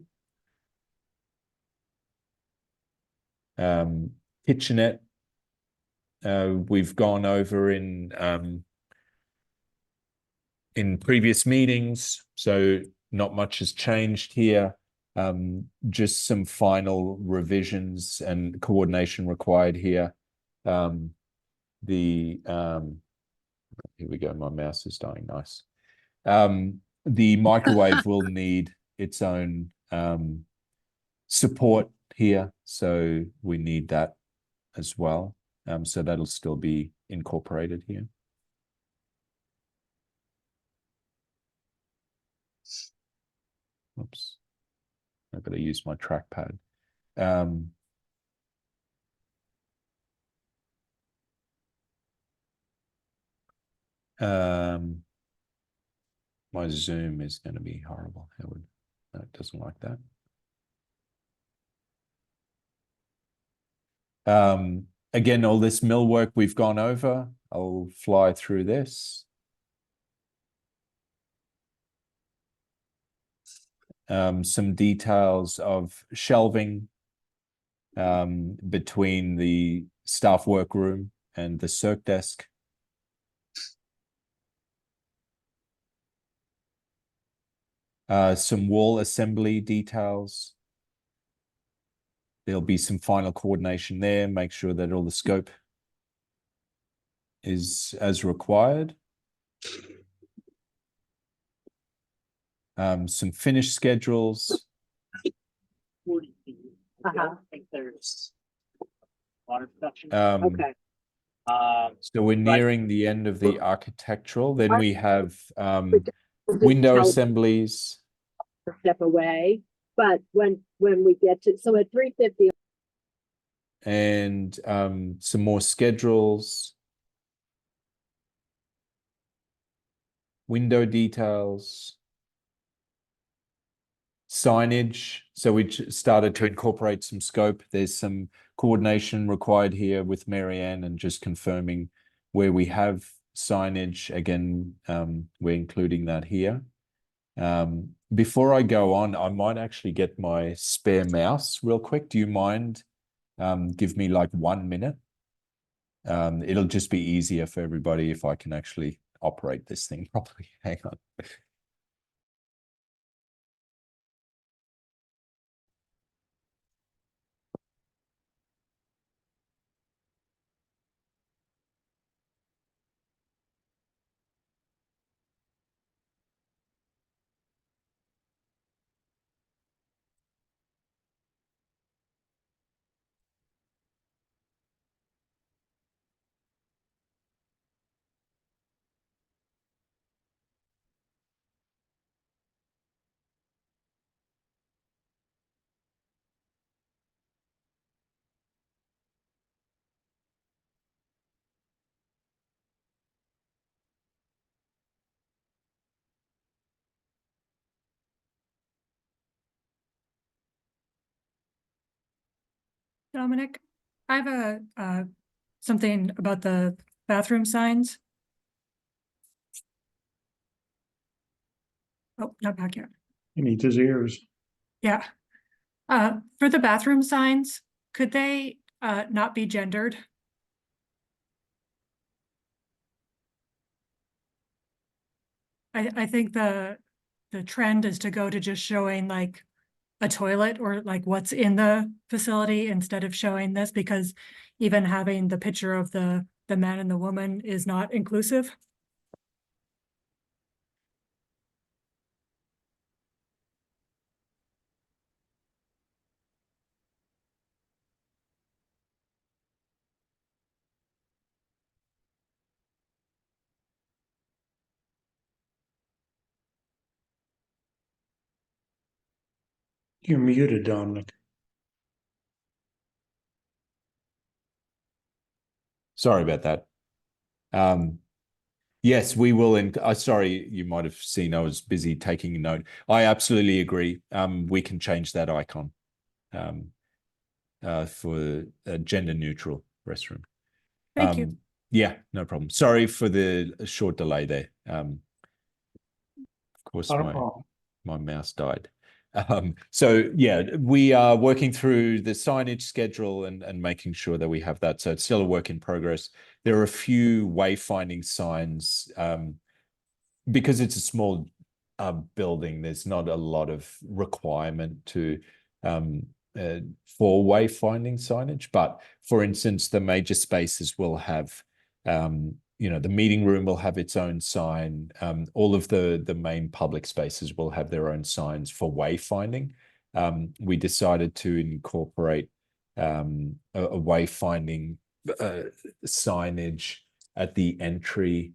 Kitchenette, we've gone over in previous meetings, so not much has changed here. Just some final revisions and coordination required here. Here we go, my mouse is dying, nice. The microwave will need its own support here, so we need that as well. So that'll still be incorporated here. Oops, I've got to use my trackpad. My Zoom is going to be horrible. Howard, no, it doesn't like that. Again, all this millwork we've gone over. I'll fly through this. Some details of shelving between the staff workroom and the circ desk. Some wall assembly details. There'll be some final coordination there. Make sure that all the scope is as required. Some finish schedules. I think there's water production. Okay. So we're nearing the end of the architectural. Then we have window assemblies. Step away, but when we get to, so at 3:50. And some more schedules. Window details. Signage. So we started to incorporate some scope. There's some coordination required here with Marianne and just confirming where we have signage. Again, we're including that here. Before I go on, I might actually get my spare mouse real quick. Do you mind? Give me like 1 minute. It'll just be easier for everybody if I can actually operate this thing properly. Hang on. Dominic, I have something about the bathroom signs. Oh, not back yet. He needs his ears. Yeah. For the bathroom signs, could they not be gendered? I think the trend is to go to just showing like a toilet or like what's in the facility instead of showing this, because even having the picture of the man and the woman is not inclusive. You're muted, Dominic. Sorry about that. Yes, we will. And sorry, you might have seen I was busy taking a note. I absolutely agree. We can change that icon for a gender neutral restroom. Thank you. Yeah, no problem. Sorry for the short delay there. Of course, my mouse died. So yeah, we are working through the signage schedule and making sure that we have that. So it's still a work in progress. There are a few wayfinding signs. Because it's a small building, there's not a lot of requirement to for wayfinding signage. But for instance, the major spaces will have the meeting room will have its own sign. All of the main public spaces will have their own signs for wayfinding. we decided to incorporate a wayfinding signage at the entry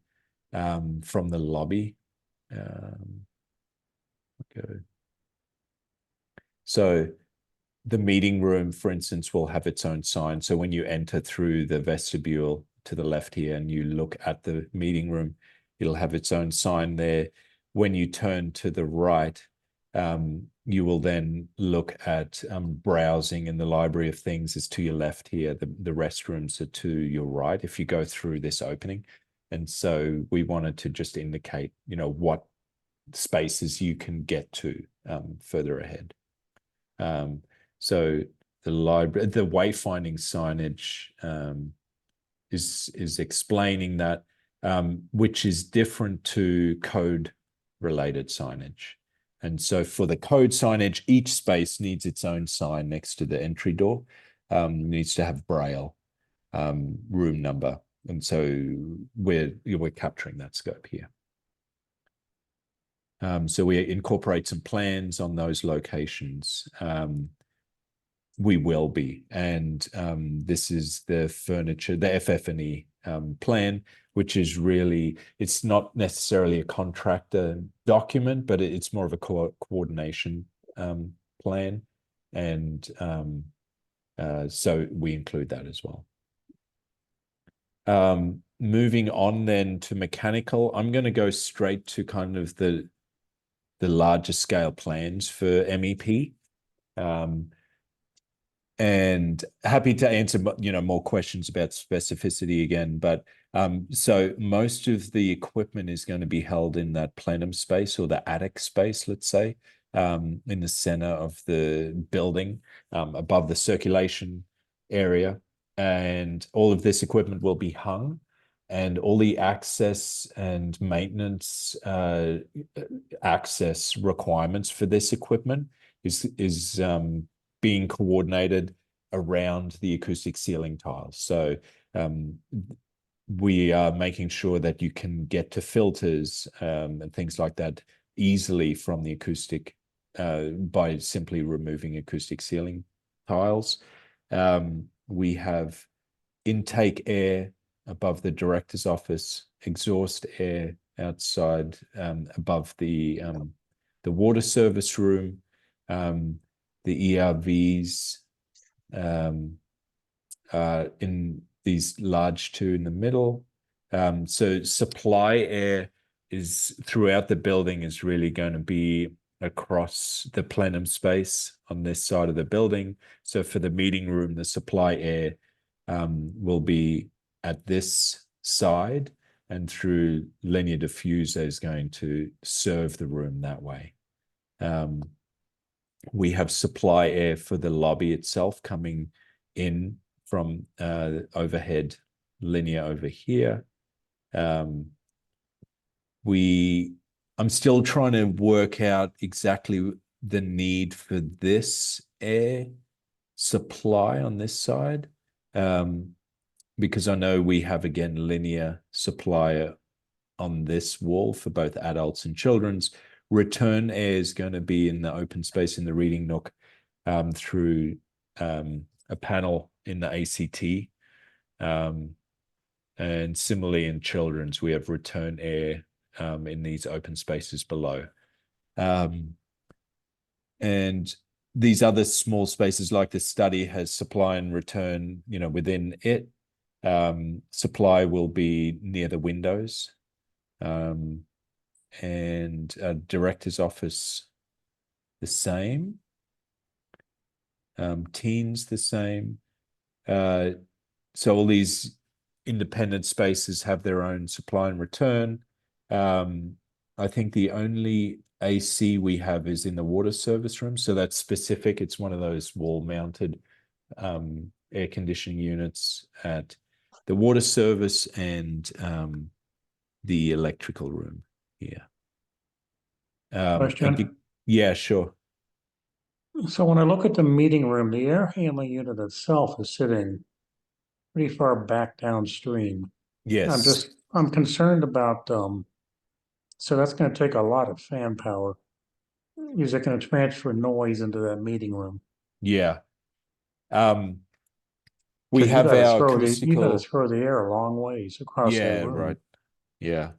from the lobby. Okay. So the meeting room, for instance, will have its own sign. So when you enter through the vestibule to the left here and you look at the meeting room, it'll have its own sign there. When you turn to the right, you will then look at browsing in the library of things is to your left here. The restrooms are to your right if you go through this opening. And so we wanted to just indicate, what spaces you can get to further ahead. So the wayfinding signage is explaining that, which is different to code related signage. And so for the code signage, each space needs its own sign next to the entry door, needs to have Braille, room number. And so we're capturing that scope here. So we incorporate some plans on those locations. We will be, and this is the furniture, the FF&E plan, which is really, it's not necessarily a contractor document, but it's more of a coordination plan. And so we include that as well. Moving on then to mechanical, I'm going to go straight to kind of the larger scale plans for MEP. And happy to answer, more questions about specificity again. But so most of the equipment is going to be held in that plenum space or the attic space, let's say, in the center of the building, above the circulation area. And all of this equipment will be hung, and all the access and maintenance access requirements for this equipment is being coordinated around the acoustic ceiling tiles. So we are making sure that you can get to filters and things like that easily from the acoustic by simply removing acoustic ceiling tiles. We have intake air above the director's office, exhaust air outside above the water service room, the ERVs in these large two in the middle. So supply air is throughout the building is really going to be across the plenum space on this side of the building. So for the meeting room, the supply air will be at this side, and through linear diffuser is going to serve the room that way. We have supply air for the lobby itself coming in from overhead linear over here. I'm still trying to work out exactly the need for this air supply on this side, because I know we have, again, linear supply on this wall for both adults and children's. Return air is going to be in the open space in the reading nook through a panel in the ACT. And similarly in children's, we have return air in these open spaces below. And these other small spaces like the study has supply and return, within it. Supply will be near the windows. And director's office, the same. Teens, the same. So all these independent spaces have their own supply and return. I think the only AC we have is in the water service room. So that's specific. It's one of those wall-mounted air conditioning units at the water service and the electrical room here. Question? Yeah, sure. So when I look at the meeting room, the air handling unit itself is sitting pretty far back downstream. Yes. I'm concerned about, so that's going to take a lot of fan power. is it gonna transfer noise into that meeting room? Yeah. We 'Cause have our you gotta acoustical. throw the air a long ways across that Yeah, room. right. Yeah.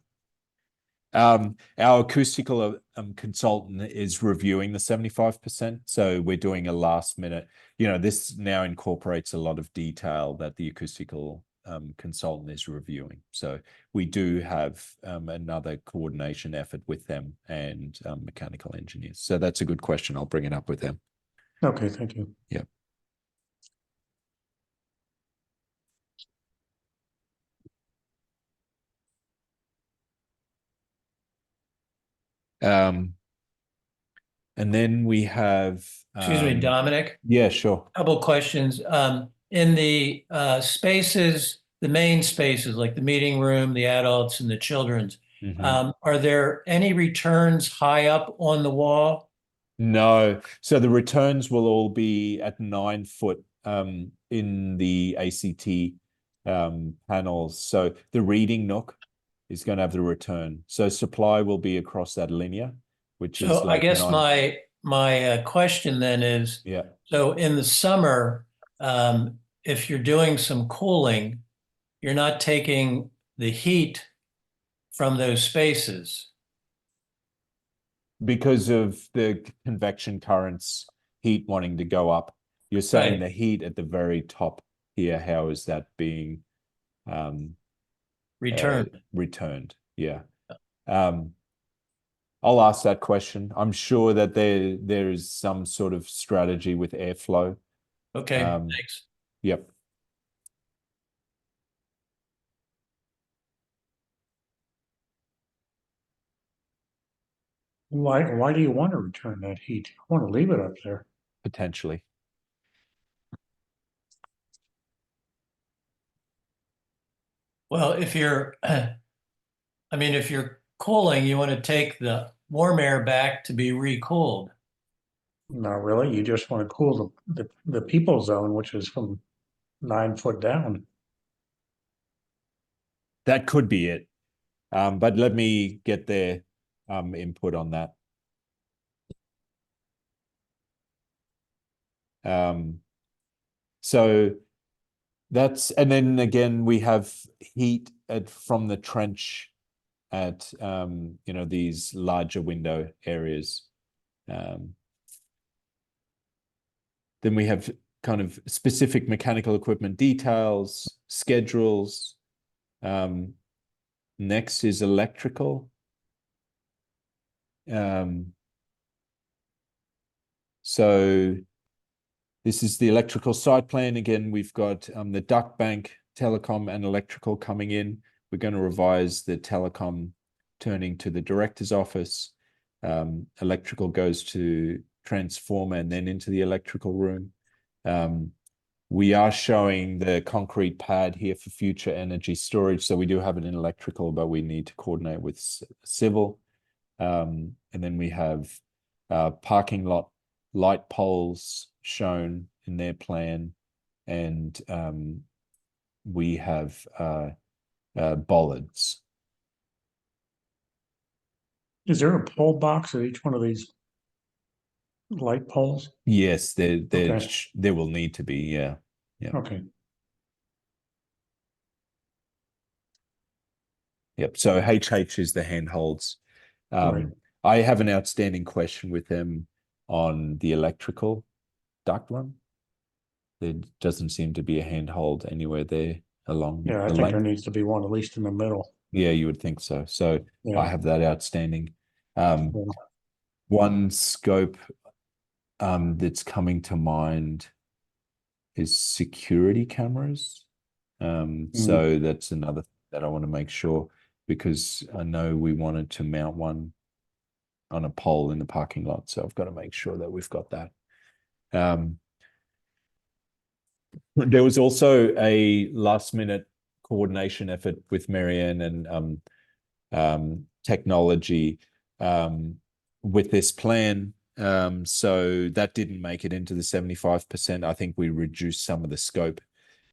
Our acoustical consultant is reviewing the 75%. So we're doing a last minute, this now incorporates a lot of detail that the acoustical consultant is reviewing. So we do have another coordination effort with them and mechanical engineers. So that's a good question. I'll bring it up with them. Okay, thank you. Yeah. And then we have. Excuse me, Dominic. Yeah, sure. Couple questions. In the spaces, the main spaces like the meeting room, the adults, and the children's, are there any returns high up on the wall? No. So the returns will all be at 9 foot in the ACT panels. So the reading nook is going to have the return. So supply will be across that linear, which is So I like guess 9. my question then is, Yeah. so in the summer, if you're doing some cooling, you're not taking the heat from those spaces. Because of the convection currents, heat wanting to go up. You're saying Right. the heat at the very top here, how is that being Returned? returned? Yeah. I'll ask that question. I'm sure that there is some sort of strategy with airflow. Okay, thanks. Yep. Why do you want to return that heat? I want to leave it up there. Potentially. Well, if you're, if you're cooling, you want to take the warm air back to be recooled. Not really. You just want to cool the people zone, which is from 9 foot down. That could be it. But let me get their input on that. So that's, and then again, we have heat from the trench at, these larger window areas. Then we have kind of specific mechanical equipment details, schedules. Next is electrical. So this is the electrical site plan. Again, we've got the duct bank, telecom, and electrical coming in. We're going to revise the telecom turning to the director's office. Electrical goes to transformer and then into the electrical room. We are showing the concrete pad here for future energy storage. So we do have it in electrical, but we need to coordinate with civil. And then we have parking lot light poles shown in their plan. And we have bollards. Is there a pole box at each one of these light poles? Yes, there Okay. will need to be, yeah. Okay. Yep. So HH is the handholds. Right. I have an outstanding question with them on the electrical duct one. There doesn't seem to be a handhold anywhere there along Yeah, I the think length. there needs to be one at least in the middle. Yeah, you would think so. So Yeah. I have that outstanding. Yeah. One scope that's coming to mind is security cameras. So that's another thing that I want to make sure, because I know we wanted to mount one on a pole in the parking lot. So I've got to make sure that we've got that. There was also a last minute coordination effort with Marianne and technology with this plan. So that didn't make it into the 75%. I think we reduced some of the scope.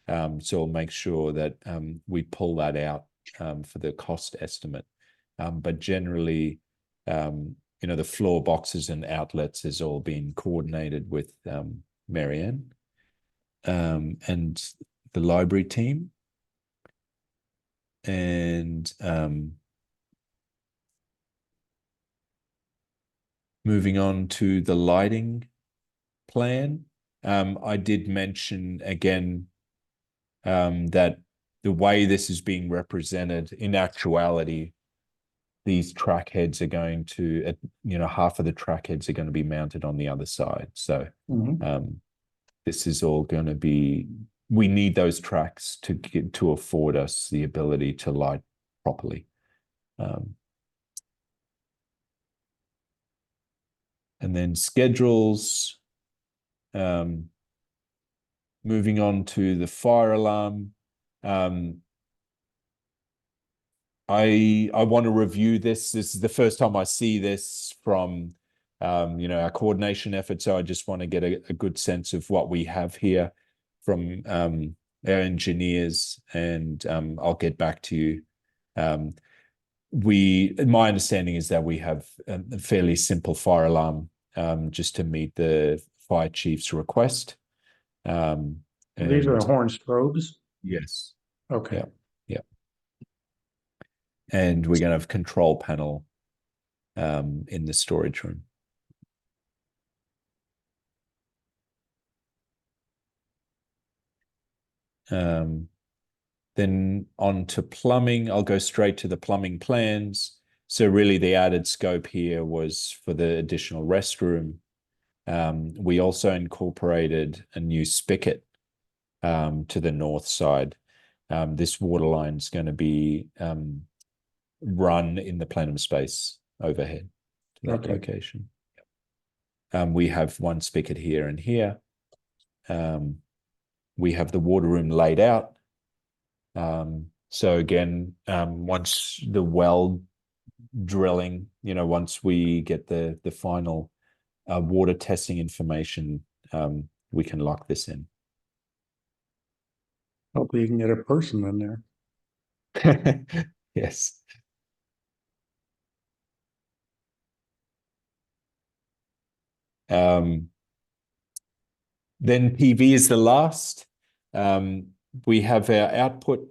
So we'll make sure that we pull that out for the cost estimate. But generally, you know, the floor boxes and outlets has all been coordinated with Marianne and the library team. And moving on to the lighting plan, I did mention again that the way this is being represented, in actuality, these track heads are going to, you know, half of the track heads are going to be mounted on the other side. So this is all going to be, we need those tracks to afford us the ability to light properly. And then schedules, moving on to the fire alarm. I want to review this. This is the first time I see this from you know, our coordination effort. So I just want to get a good sense of what we have here from our engineers, and I'll get back to you. My understanding is that we have a fairly simple fire alarm just to meet the fire chief's request. These are the horn strobes? Yes. Okay. Yeah. And we're going to have control panel in the storage room. Then on to plumbing. I'll go straight to the plumbing plans. So really the added scope here was for the additional restroom. We also incorporated a new spigot to the north side. This water line is going to be run in the plenum space overhead to that location. We have one spigot here and here. We have the water room laid out. So again, once the well drilling, you know, once we get the final water testing information, we can lock this in. Hopefully you can get a person in there. Yes. Then PV is the last. We have our output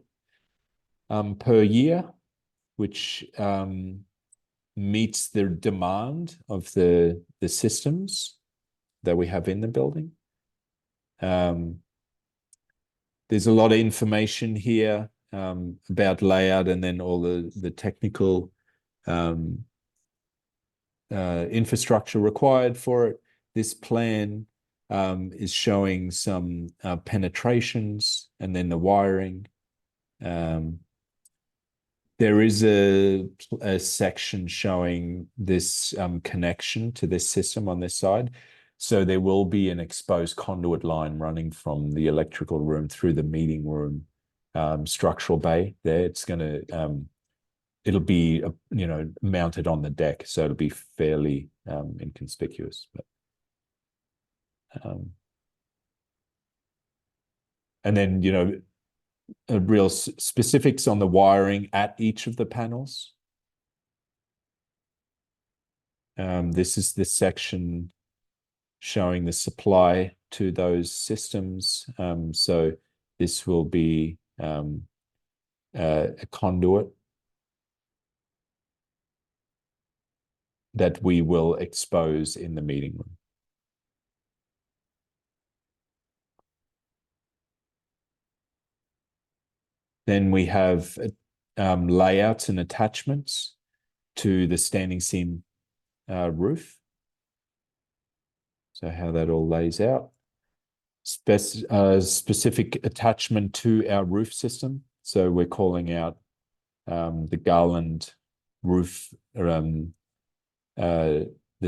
per year, which meets the demand of the systems that we have in the building. There's a lot of information here about layout, and then all the technical infrastructure required for it. This plan is showing some penetrations and then the wiring. There is a section showing this connection to this system on this side. So there will be an exposed conduit line running from the electrical room through the meeting room structural bay there. It's going to, it'll be, you know, mounted on the deck. So it'll be fairly inconspicuous. But, and then, you know, real specifics on the wiring at each of the panels. This is the section showing the supply to those systems. So this will be a conduit that we will expose in the meeting room. Then we have layouts and attachments to the standing seam roof. So how that all lays out. Specific attachment to our roof system. So we're calling out the garland roof, the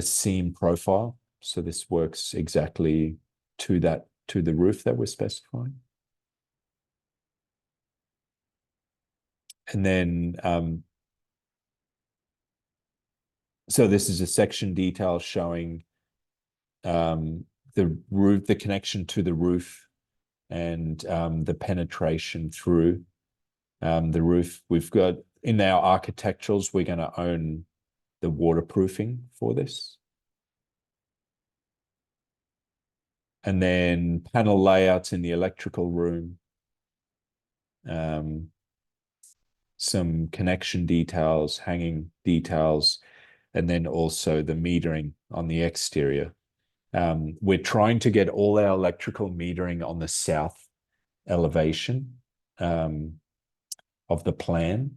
seam profile. So this works exactly to the roof that we're specifying. And then, so this is a section detail showing the roof, the connection to the roof, and the penetration through the roof. We've got in our architecturals, we're going to own the waterproofing for this. And then panel layouts in the electrical room. Some connection details, hanging details, and then also the metering on the exterior. We're trying to get all our electrical metering on the south elevation of the plan.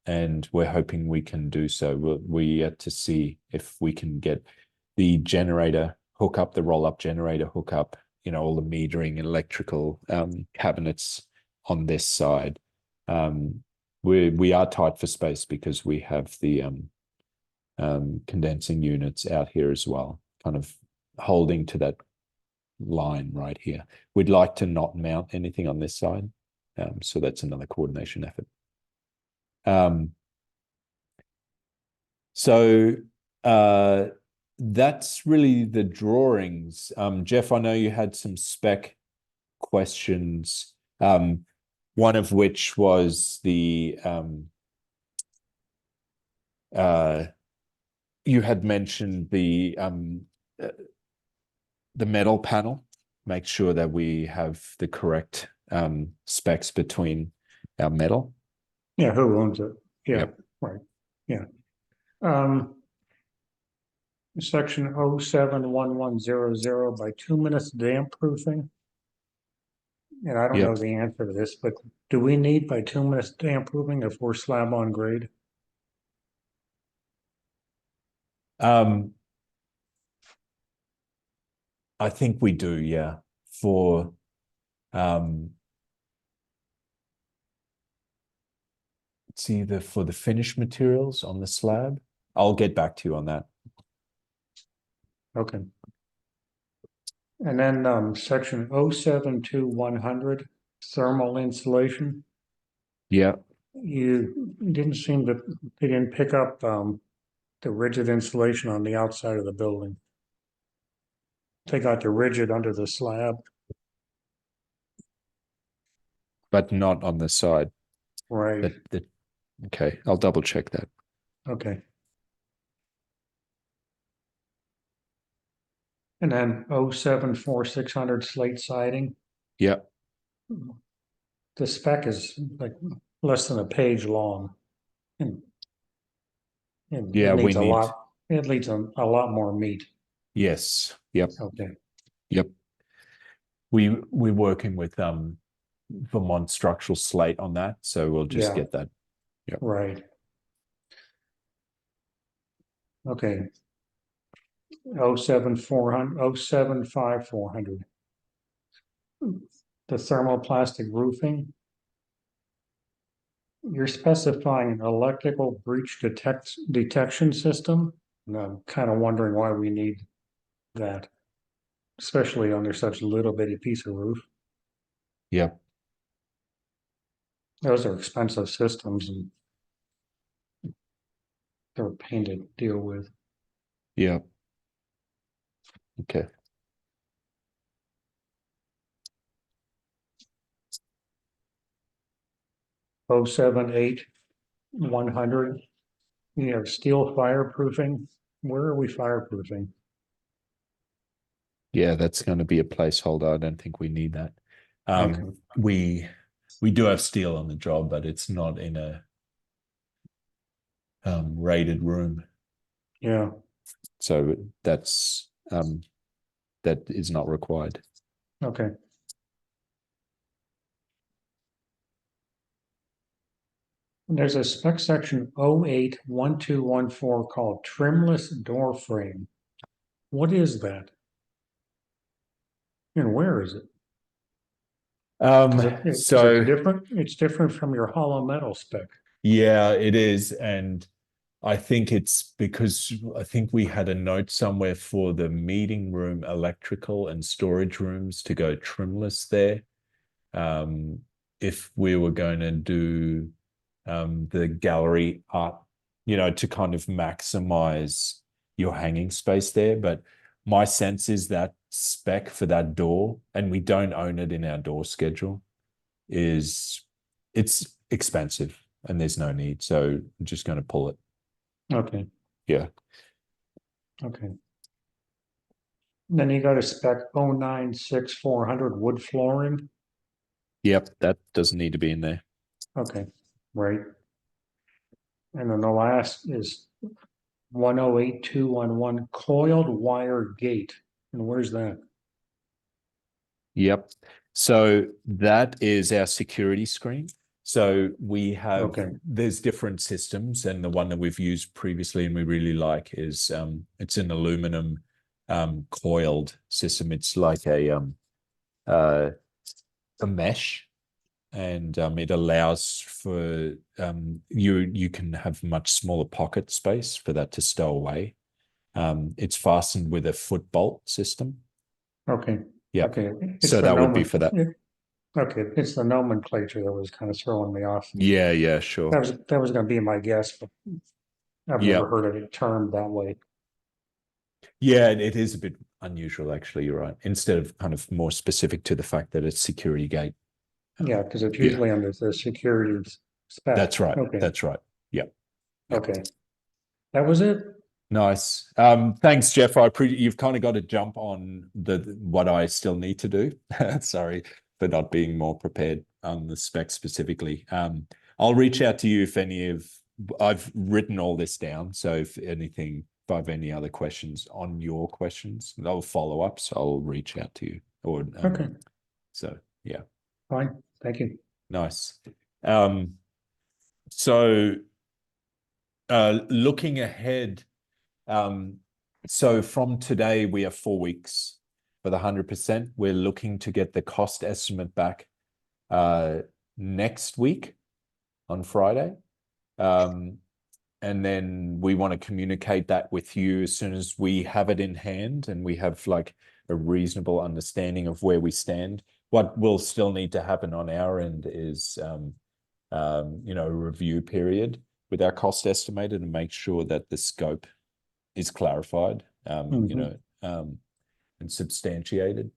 And we're hoping we can do so. We're yet to see if we can get the generator hookup, the roll-up generator hookup, all the metering and electrical cabinets on this side. We are tight for space because we have the condensing units out here as well, kind of holding to that line right here. We'd like to not mount anything on this side. So that's another coordination effort. That's really the drawings. Jeff, I know you had some spec questions, one of which was the you had mentioned the metal panel. Make sure that we have the correct specs between our metal. Yeah, who owns it? Yeah, Yep. right. Yeah. Section 071100 by 2 minutes damp proofing. And I don't Yep. know the answer to this, but do we need by 2 minutes damp proofing if we're slab on grade? I think we do, yeah. For it's either for the finished materials on the slab. I'll get back to you on that. Okay. And then section 072100 thermal insulation. Yeah. You didn't seem to, they didn't pick up the rigid insulation on the outside of the building. They got the rigid under the slab. But not on the side. Right. Okay, I'll double check that. Okay. And then 074600 slate siding. Yeah. The spec is like less than a page long. And Yeah, it we needs a need. lot, it needs a lot more meat. Yes. Yep. Okay. Yep. We're working with Vermont Structural Slate on that, so we'll just Yeah. get that. Yep. Right. Okay. 07400. The thermoplastic roofing. You're specifying an electrical breach detection system. And I'm kind of wondering why we need that, especially under such a little bitty piece of roof. Yep. Those are expensive systems and they're a pain to deal with. Yep. Okay. Oh, 078-100. You have steel fireproofing. Where are we fireproofing? Yeah, that's going to be a placeholder. I don't think we need that. Okay. We do have steel on the job, but it's not in a rated room. Yeah. So that's that is not required. Okay. There's a spec section 081214 called trimless door frame. What is that? And where is it? So it's different from your hollow metal spec. yeah, it is. And I think it's because I think we had a note somewhere for the meeting room, electrical and storage rooms to go trimless there. If we were going to do the gallery art, to kind of maximize your hanging space there. But my sense is that spec for that door, and we don't own it in our door schedule, it's expensive and there's no need. So I'm just going to pull it. Okay, Yeah. okay. Then you got a spec 096400 wood flooring. Yep, that doesn't need to be in there. Okay, right. And then the last is 108211 coiled wire gate. And where's that? Yep. So that is our security screen. So we have, Okay. there's different systems, and the one that we've used previously and we really like is it's an aluminum coiled system. It's like a mesh, and it allows for you can have much smaller pocket space for that to stow away. It's fastened with a foot bolt system. Okay. Yeah. Okay. So the that would be for that. Okay, it's the nomenclature that was kind of throwing me off. Yeah, sure. That was going to be my guess, but I've Yeah. never heard of it termed that way. Yeah, it is a bit unusual, actually. You're right. Instead of kind of more specific to the fact that it's security gate. Yeah, because it's Yeah. usually under the security spec. That's right. Okay. That's right. Yeah. Okay. That was it. Nice. Thanks, Jeff. You've kind of got to jump on what I still need to do. Sorry for not being more prepared on the spec specifically. I'll reach out to you if I've written all this down. So if I have any other questions on your questions, I'll follow up. So I'll reach out to you. Okay. So yeah. Fine. Thank you. Nice. So looking ahead, so from today, we have 4 weeks for the 100%. We're looking to get the cost estimate back next week on Friday. And then we want to communicate that with you as soon as we have it in hand and we have like a reasonable understanding of where we stand. What will still need to happen on our end is, a review period with our cost estimated and make sure that the scope is clarified, and substantiated.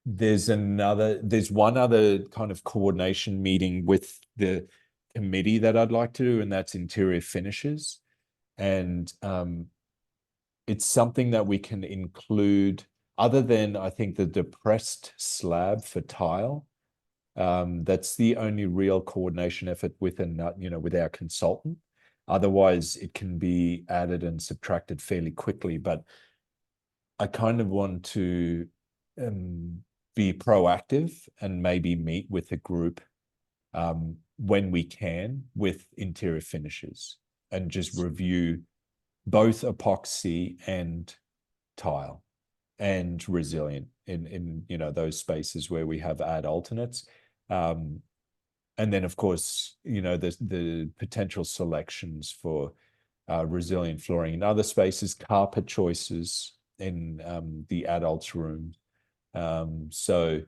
There's one other kind of coordination meeting with the committee that I'd like to do, and that's interior finishes. And it's something that we can include other than, I think, the depressed slab for tile. That's the only real coordination effort with our consultant. Otherwise, it can be added and subtracted fairly quickly. But I kind of want to be proactive and maybe meet with a group when we can with interior finishes and just review both epoxy and tile and resilient in those spaces where we have add alternates. And then, of course, the potential selections for resilient flooring in other spaces, carpet choices in the adults' room. So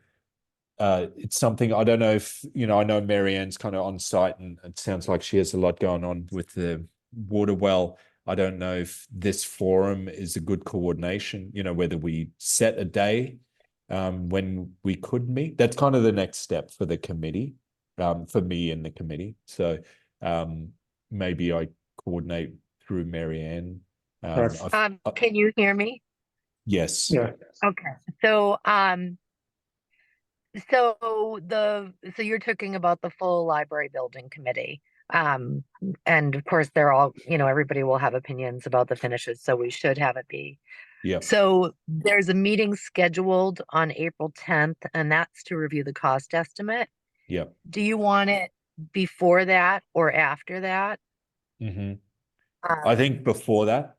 it's something, I don't know if, I know Marianne's kind of on site and it sounds like she has a lot going on with the water well. I don't know if this forum is a good coordination, whether we set a day when we could meet. That's kind of the next step for the committee, for me and the committee. So maybe I coordinate through Marianne. Can you hear me? Yes. Yeah. Okay. So so you're talking about the full library building committee. And of course they're all, everybody will have opinions about the finishes, so we should have it be. Yeah. So there's a meeting scheduled on April 10th, and that's to review the cost estimate. Yeah. Do you want it before that or after that? Mm-hmm. I think before that.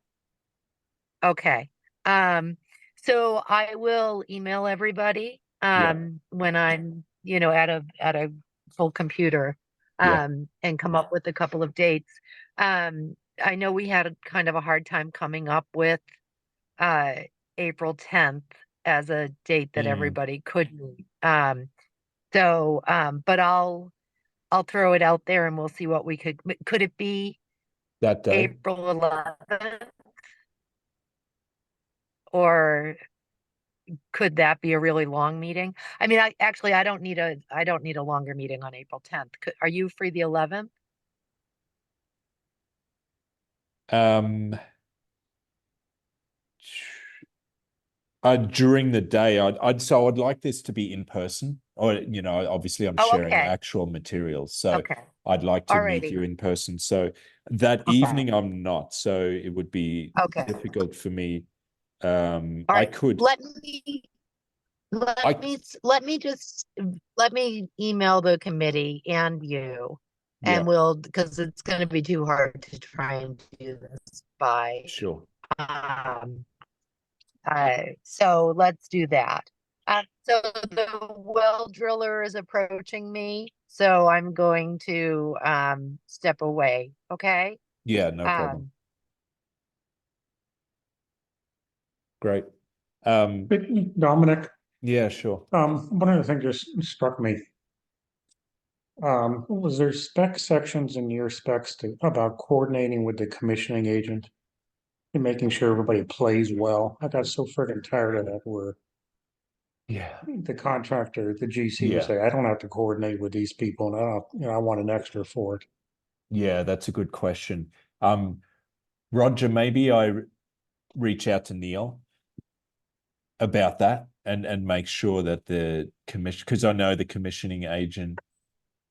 Okay. So I will email everybody when I'm, at a full computer and come up with a couple of dates. I know we had a kind of a hard time coming up with April 10th as a date that everybody could meet. But I'll throw it out there and we'll see what we could it be that day? April 11th? Or could that be a really long meeting? I mean, I don't need a longer meeting on April 10th. Are you free the 11th? During the day, I'd like this to be in person, or obviously I'm Oh, sharing okay. actual materials, so Okay. I'd like to meet Alrighty. you in person. So that Okay. evening I'm not, so it would be Okay. difficult for me. All I right. could. Let me email the committee and you, Yeah, and because it's going to be too hard to try and do this by. sure. Um, so let's do that. So the well driller is approaching me, so I'm going to step away. Okay. Yeah, no problem. Um, Great. Dominic, Yeah, sure. one other thing just struck me. Was there spec sections in your specs about coordinating with the commissioning agent and making sure everybody plays well? I got so freaking tired of that where Yeah. the contractor, the GC Yeah. would say, I don't have to coordinate with these people and I want an extra for it. Yeah, that's a good question. Roger, maybe I reach out to Neil about that and make sure that the commission, because I know the commissioning agent,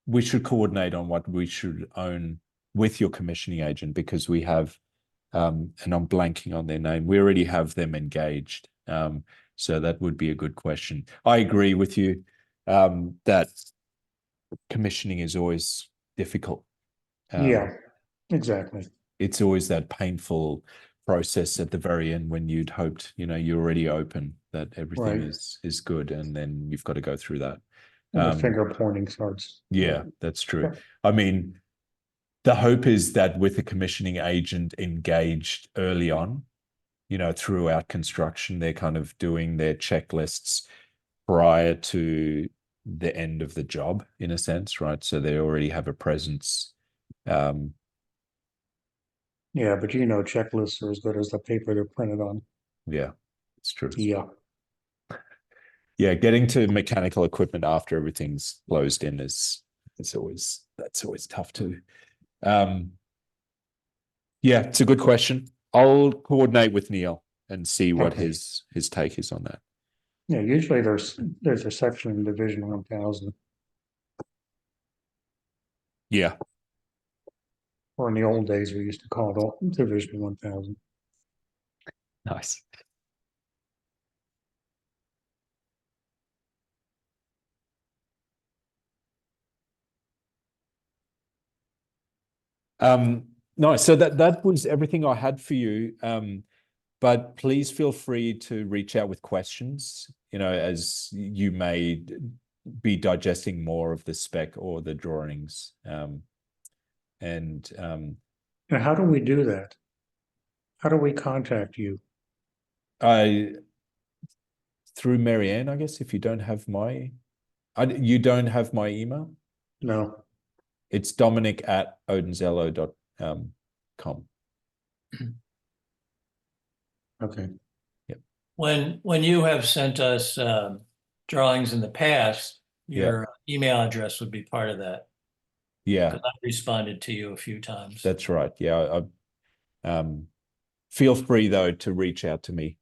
we should coordinate on what we should own with your commissioning agent, because we have, and I'm blanking on their name, we already have them engaged. So that would be a good question. I agree with you that commissioning is always difficult. Yeah, exactly. It's always that painful process at the very end when you'd hoped, you're already open, that everything Right. is good, and then you've got to go through that. And the finger pointing starts. Yeah, that's true. Yeah. I mean, the hope is that with a commissioning agent engaged early on, throughout construction, they're kind of doing their checklists prior to the end of the job, in a sense, right? So they already have a presence. Yeah, but checklists are as good as the paper they're printed on. Yeah, it's true. Yeah. Yeah, getting to mechanical equipment after everything's closed in that's always tough too. Yeah, it's a good question. I'll coordinate with Neil and see what Okay. his take is on that. Yeah, usually there's a section in Division 1000, Yeah. or in the old days we used to call it Division 1000. Nice. No, so that was everything I had for you. But please feel free to reach out with questions, as you may be digesting more of the spec or the drawings. And Now, how do we do that? How do we contact you? Through Marianne, I guess, if you don't have you don't have my email? No. It's dominic@odenzello.com. Okay. Yep. When you have sent us drawings in the past, your email address would be part of that. Yeah. Because I've responded to you a few times. That's right. Yeah. Feel free though to reach out to me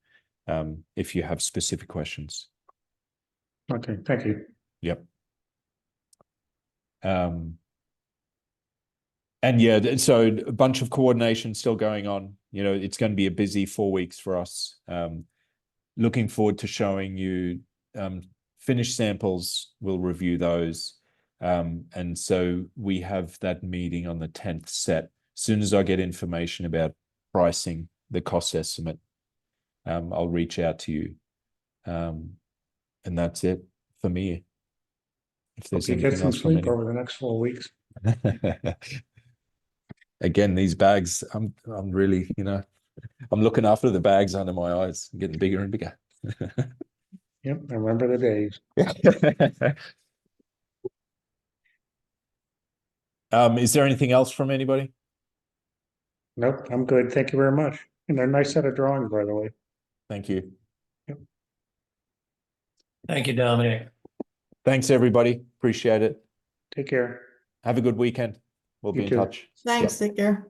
if you have specific questions. Okay, thank you. Yep. And yeah, so a bunch of coordination still going on. It's going to be a busy 4 weeks for us. Looking forward to showing you finished samples. We'll review those. And so we have that meeting on the 10th set. As soon as I get information about pricing, the cost estimate, I'll reach out to you. And that's it for me. If there's Okay, get anything some else from sleep over the next 4 weeks. Again, these bags, I'm really, I'm looking after the bags under my eyes, getting bigger and bigger. Yep, I remember the days. Is there anything else from anybody? Nope, I'm good. Thank you very much. And they're a nice set of drawings, by the way. Thank you. Yep. Thank you, Dominic. Thanks, everybody. Appreciate it. Take care. Have a good weekend. We'll You be in too. touch. Thanks, take care.